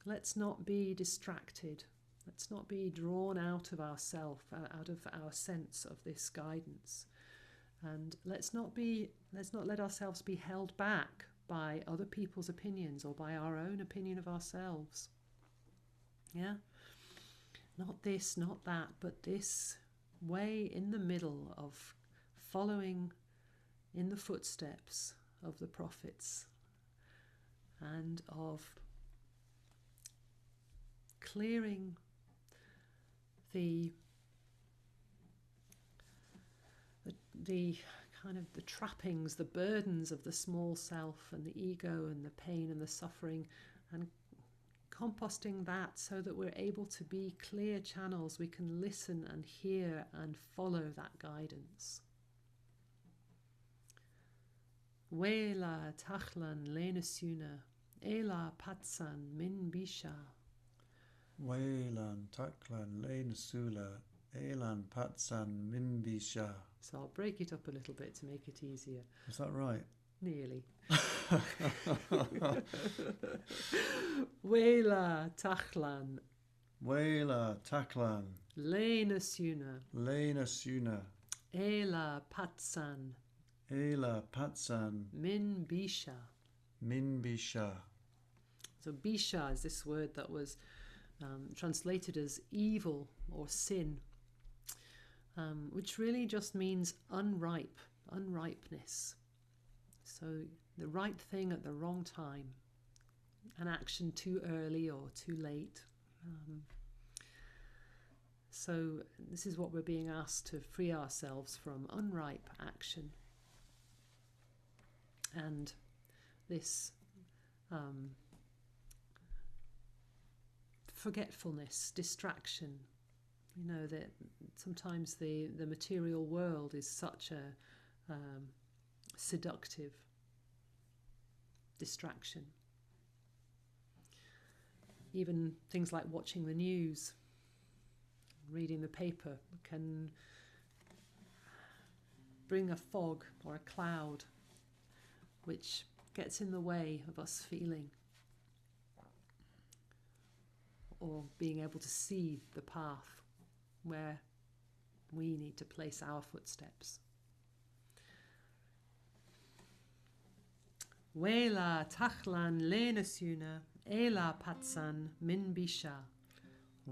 Let's not be distracted. Let's not be drawn out of ourself, out of our sense of this guidance. And let's not let ourselves be held back by other people's opinions or by our own opinion of ourselves. Yeah? Not this, not that, but this way in the middle of following in the footsteps of the prophets and of clearing the kind of the trappings, the burdens of the small self and the ego and the pain and the suffering, and composting that so that we're able to be clear channels. We can listen and hear and follow that guidance. Wela tachlan lenasuna, ela patsan min bisha. Wailan taklan lenasula, elan patsan min bisha. So I'll break it up a little bit to make it easier. Is that right? Nearly. Wela tachlan. Wela taklan. Lenasuna. Lenasuna. Ela patsan. Ela patsan. Min bisha. Min bisha. So bisha is this word that was translated as evil or sin, which really just means unripeness. So the right thing at the wrong time, an action too early or too late. So this is what we're being asked to free ourselves from: unripe action. And this forgetfulness, distraction. That sometimes the material world is such a seductive distraction. Even things like watching the news, reading the paper, can bring a fog or a cloud which gets in the way of us feeling or being able to see the path where we need to place our footsteps. Wela tachlan lenasuna, ela patsan min bisha.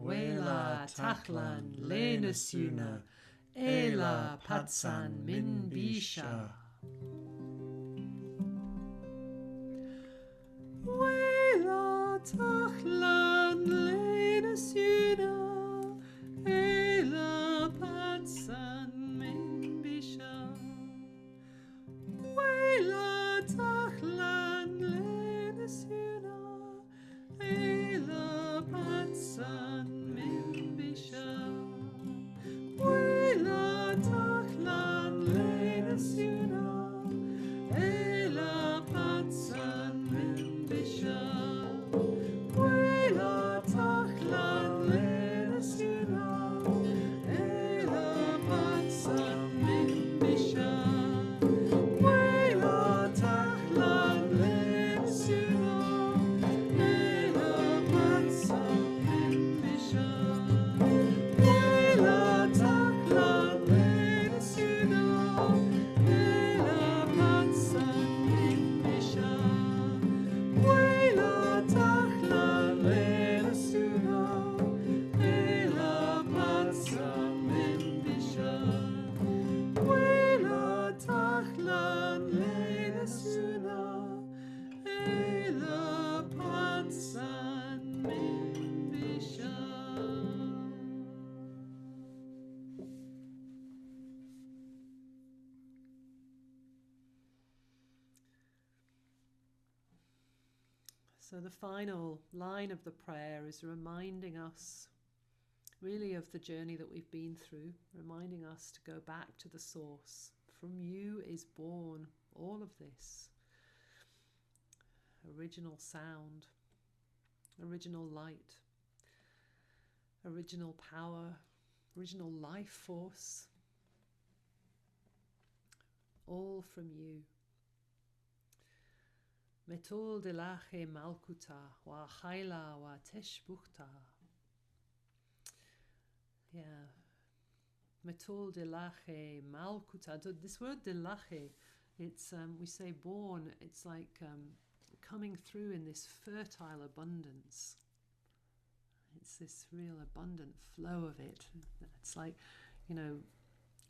Wela Tachlan Lena Suna Ela Patsan Min Bisha. Wela Tachlan Lena Suna Ela Patsan Min Bisha. Wela Tachlan Lena Suna Ela Patsan Min Bisha. Wela Tachlan Lena Suna Ela Patsan Min Bisha. Wela Tachlan Lena Suna Ela Patsan Min Bisha. Wela Tachlan Lena Suna Ela Patsan Min Bisha. Wela Tachlan Lena Suna Ela Patsan Min Bisha. Wela Tachlan Lena Suna Ela Patsan Min Bisha. Wela Tachlan Lena Suna Ela Patsan Min Bisha. So the final line of the prayer is reminding us really of the journey that we've been through, reminding us to go back to the source. From you is born all of this. Original sound, original light, original power, original life force, all from you. Metul delache malkuta wa chayla wa teshbuchta. Yeah. Metul delache malkuta. This word delache, it's we say born. It's like coming through in this fertile abundance. It's this real abundant flow of it. It's like,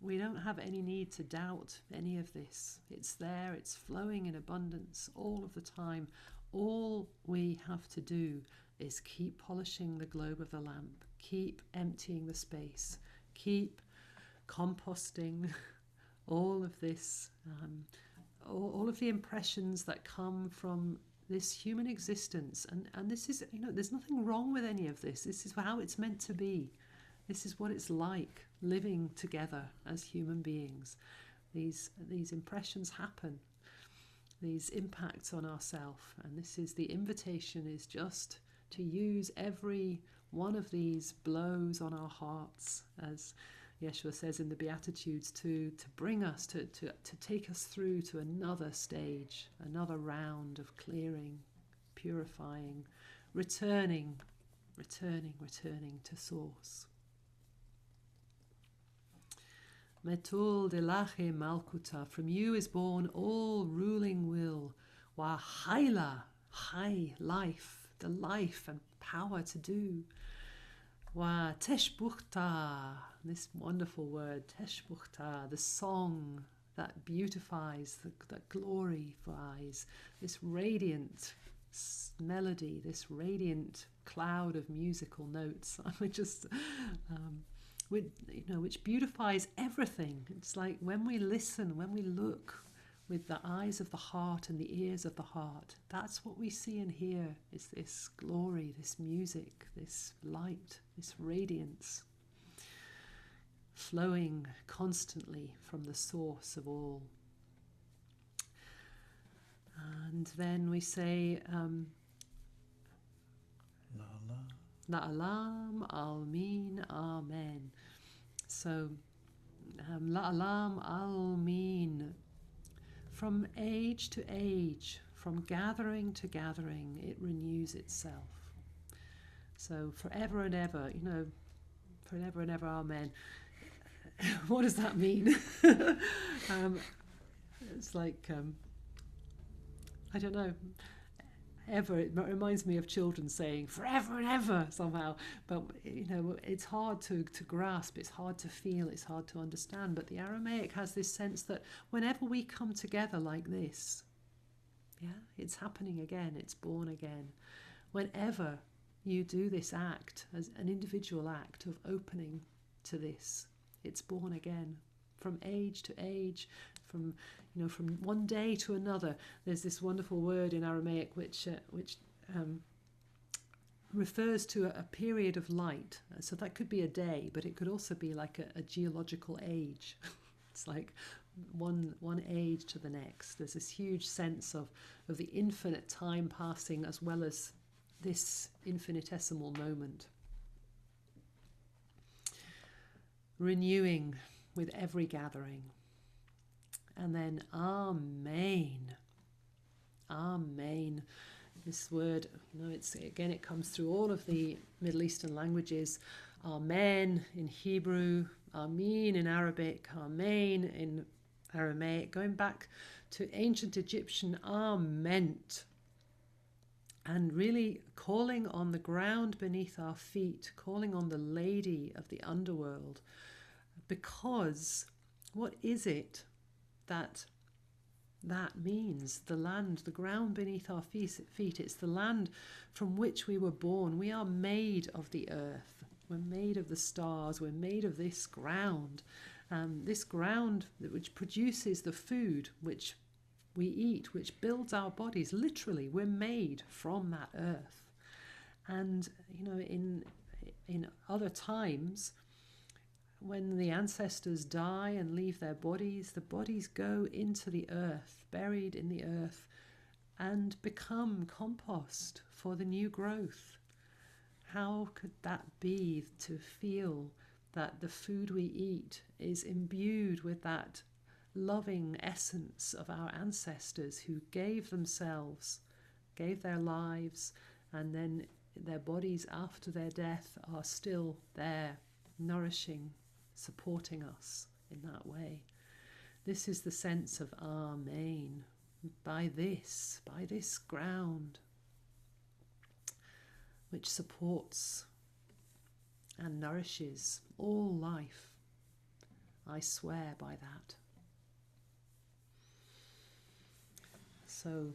we don't have any need to doubt any of this. It's there, it's flowing in abundance all of the time. All we have to do is keep polishing the globe of the lamp, keep emptying the space, keep composting all of this, all of the impressions that come from this human existence. And this is, there's nothing wrong with any of this. This is how it's meant to be. This is what it's like living together as human beings. These impressions happen, these impacts on ourselves, and this is the invitation, is just to use every one of these blows on our hearts, as Yeshua says in the Beatitudes, to bring us, to take us through to another stage, another round of clearing, purifying, returning to source. Metul delache malkuta, from you is born all ruling will. Wa chayla, chay, life, the life and power to do. Wa teshbuchta, this wonderful word, teshbuchta, the song that beautifies, that glorifies, this radiant melody, this radiant cloud of musical notes. Which beautifies everything. It's like when we listen, when we look with the eyes of the heart and the ears of the heart, that's what we see and hear, is this glory, this music, this light, this radiance flowing constantly from the source of all. And then we say La'alam, Almin, Amen. So, La'alam, Almin. From age to age, from gathering to gathering, it renews itself. So, forever and ever, forever and ever, Amen. What does that mean? It's like, I don't know. ever. It reminds me of children saying forever and ever somehow. But, it's hard to grasp, it's hard to feel, it's hard to understand. But the Aramaic has this sense that whenever we come together like this, it's happening again, it's born again. Whenever you do this act as an individual act of opening to this, it's born again. From age to age, from one day to another. There's this wonderful word in Aramaic which refers to a period of light. So that could be a day, but it could also be like a geological age. It's like one age to the next. There's this huge sense of the infinite time passing as well as this infinitesimal moment. Renewing with every gathering. And then Amen. Amen. This word, it comes through all of the Middle Eastern languages. Amen in Hebrew, Amin in Arabic, Amen in Aramaic, going back to ancient Egyptian Ament. And really calling on the ground beneath our feet, calling on the lady of the underworld. Because what is it that means? The land, the ground beneath our feet. It's the land from which we were born. We are made of the earth. We're made of the stars. We're made of this ground. This ground which produces the food which we eat, which builds our bodies. Literally, we're made from that earth. And, in other times, when the ancestors die and leave their bodies, the bodies go into the earth, buried in the earth, and become compost for the new growth. How could that be, to feel that the food we eat is imbued with that loving essence of our ancestors who gave themselves, gave their lives, and then their bodies after their death are still there, nourishing, supporting us in that way. This is the sense of Amen. By this ground which supports and nourishes all life. I swear by that. So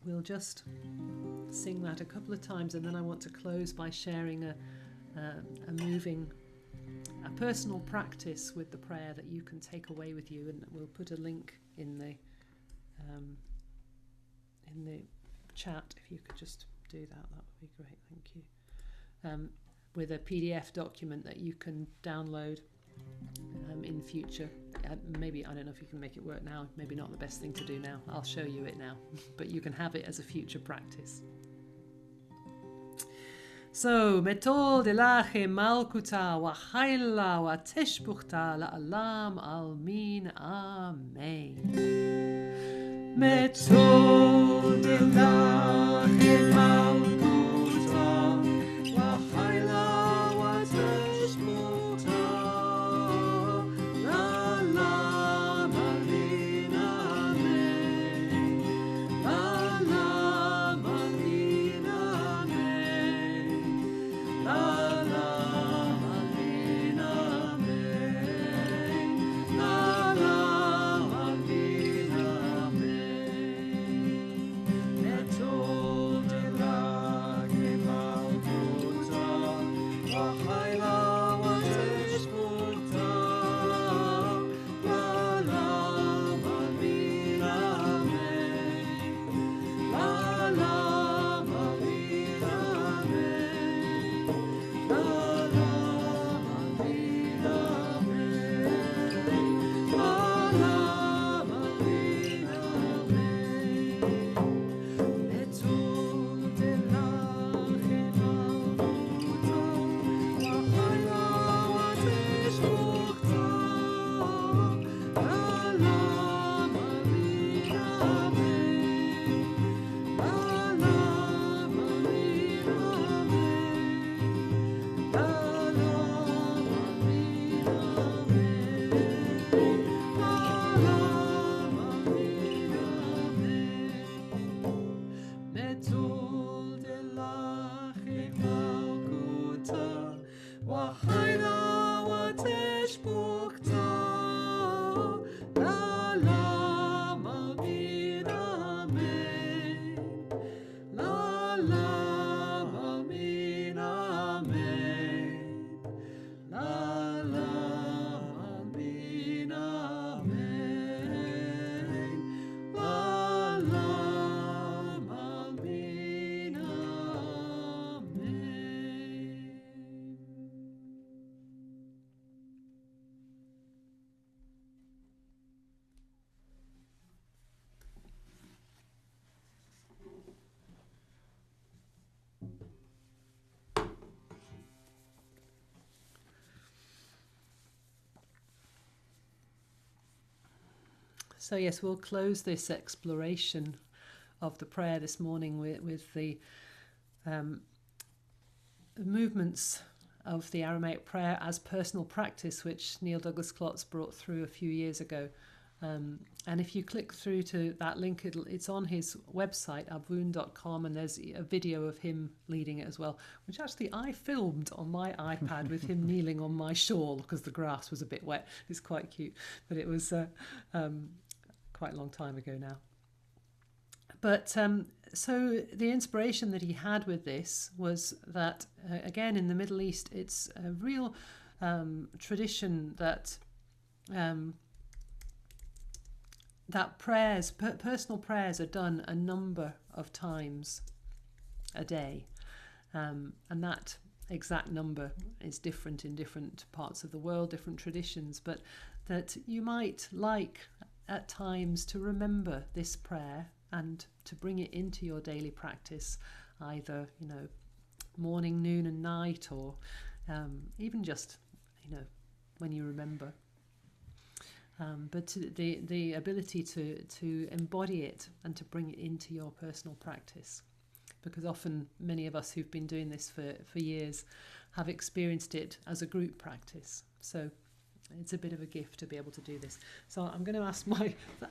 we'll just sing that a couple of times, and then I want to close by sharing a personal practice with the prayer that you can take away with you, and we'll put a link in the chat. If you could just do that would be great. Thank you. With a PDF document that you can download in future. Maybe, I don't know if you can make it work now. Maybe not the best thing to do now. I'll show you it now, but you can have it as a future practice. So, Metol delache malkuta wa chayla wa teshbuchta la'alam almin amen. Metol delache malkuta wa chayla wa teshbuchta la'alam almin amen. La'alam almin amen. Metol وحيلا وتشبكتا لا لا ما بين آمين لا لا ما بين آمين لا لا ما بين آمين لا لا ما بين آمين. So yes, we'll close this exploration of the prayer this morning with the movements of the Aramaic prayer as personal practice, which Neil Douglas Klotz brought through a few years ago. And if you click through to that link, it's on his website, abwoon.com, and there's a video of him leading it as well, which actually I filmed on my iPad with him kneeling on my shawl because the grass was a bit wet. It's quite cute, but it was quite a long time ago now. But so the inspiration that he had with this was that, again, in the Middle East, it's a real tradition that that prayers, personal prayers, are done a number of times a day, and that exact number is different in different parts of the world, different traditions, but that you might like at times to remember this prayer and to bring it into your daily practice, either, morning, noon and night, or even just, when you remember. But the ability to embody it and to bring it into your personal practice, because often many of us who've been doing this for years have experienced it as a group practice. So it's a bit of a gift to be able to do this. So I'm going to ask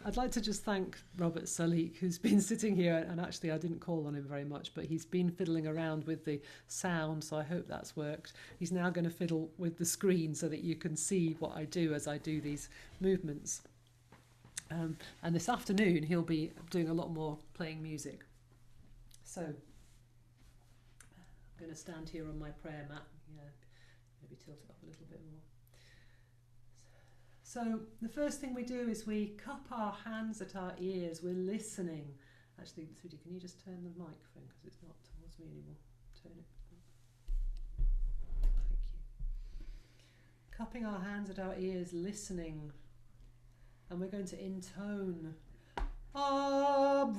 I'd like to just thank Robert Salik, who's been sitting here, and actually I didn't call on him very much, but he's been fiddling around with the sound, so I hope that's worked. He's now going to fiddle with the screen so that you can see what I do as I do these movements. And this afternoon he'll be doing a lot more playing music. So I'm going to stand here on my prayer mat. Yeah, maybe tilt it up a little bit more. So the first thing we do is we cup our hands at our ears. We're listening. Actually, Sweetie, can you just turn the microphone because it's not towards me anymore? Turn it. Thank you. Cupping our hands at our ears, listening. And we're going to intone. Abvunde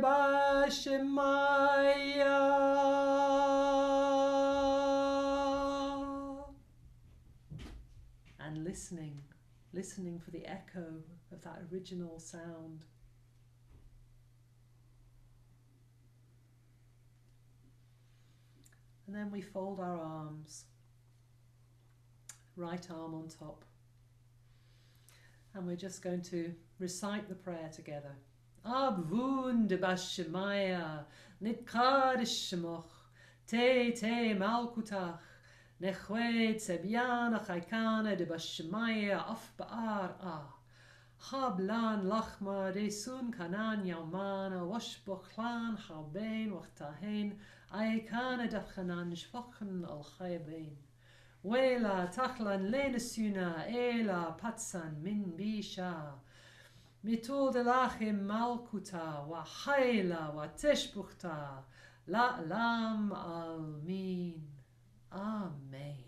Bashemaya. And listening for the echo of that original sound. And then we fold our arms, right arm on top. And we're just going to recite the prayer together. Abvun de Bashemaya, Nitkadishmoch, Te Malkutach, Nechwet Sebiana Chaikana de Bashemaya Afbaar A. Hablan Lachma de Sun Kanan Yamana, Washbochlan Halbein Wachtahen, Aikana Dafchanan Shvochen Al Chaybein. Wela Tachlan Lenesuna, Ela Patsan Min Bisha. Mitol de Lachim Malkuta, Wahaila, Wateshbuchta, La Lam Almin. Amen.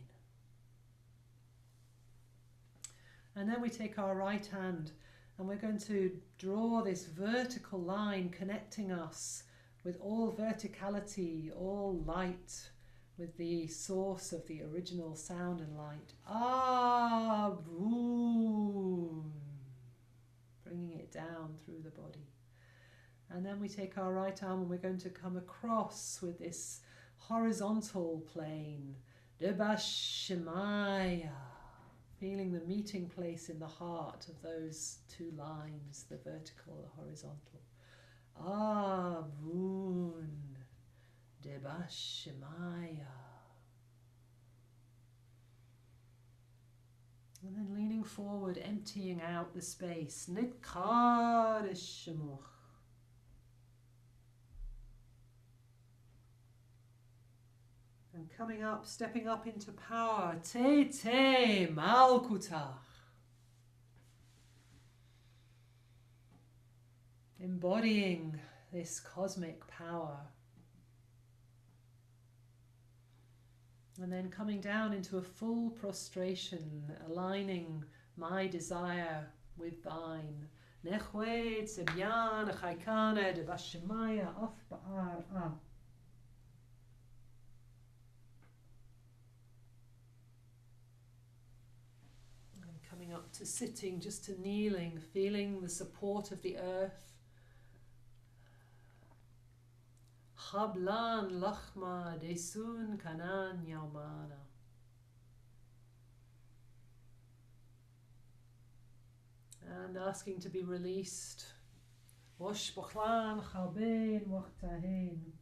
And then we take our right hand and we're going to draw this vertical line connecting us with all verticality, all light, with the source of the original sound and light. Abroon. Bringing it down through the body. And then we take our right arm and we're going to come across with this horizontal plane. Debashemaya. Feeling the meeting place in the heart of those two lines, the vertical, the horizontal. Abun Debashemaya. And then leaning forward, emptying out the space. Nitkarishamuch. And coming up, stepping up into power. Te te malkutach. Embodying this cosmic power. And then coming down into a full prostration, aligning my desire with thine. Nechwe tzebyan chaykane de bashemaya af ba'ar ah. And coming up to sitting, just to kneeling, feeling the support of the earth. Chablan lachma desun kanan yaumana. And asking to be released. Wosh bachlan chalbein wachtahin.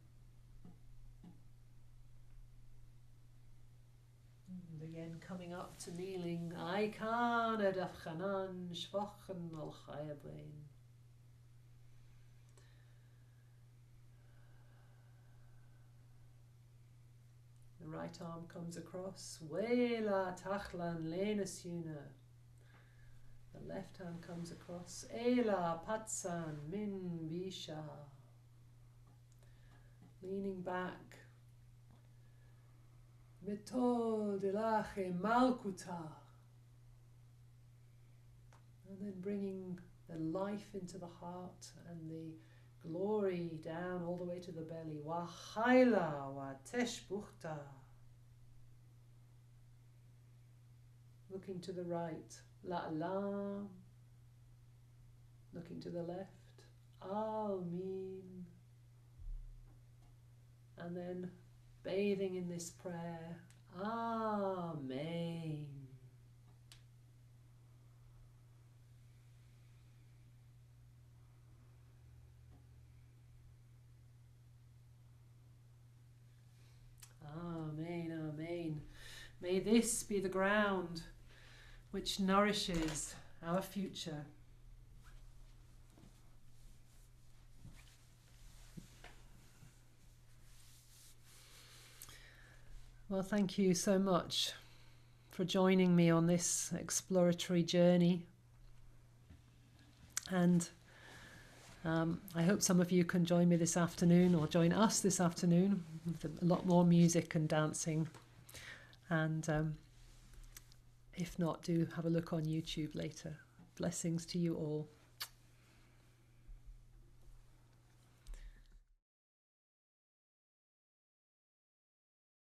And again coming up to kneeling. Aikan edafchanan shvachen al chayabein. The right arm comes across. Wela tachlan lenasyuna. The left hand comes across. Ela patsan min bisha. Leaning back. Mitol dilache malkuta. And then bringing the life into the heart and the glory down all the way to the belly. Wa chayla wa teshbuchta. Looking to the right. La la. Looking to the left. Amin. And then bathing in this prayer. Amen. Amen, amen. May this be the ground which nourishes our future. Well, thank you so much for joining me on this exploratory journey. And I hope some of you can join me this afternoon, or join us this afternoon, with a lot more music and dancing. And if not, do have a look on YouTube later. Blessings to you all.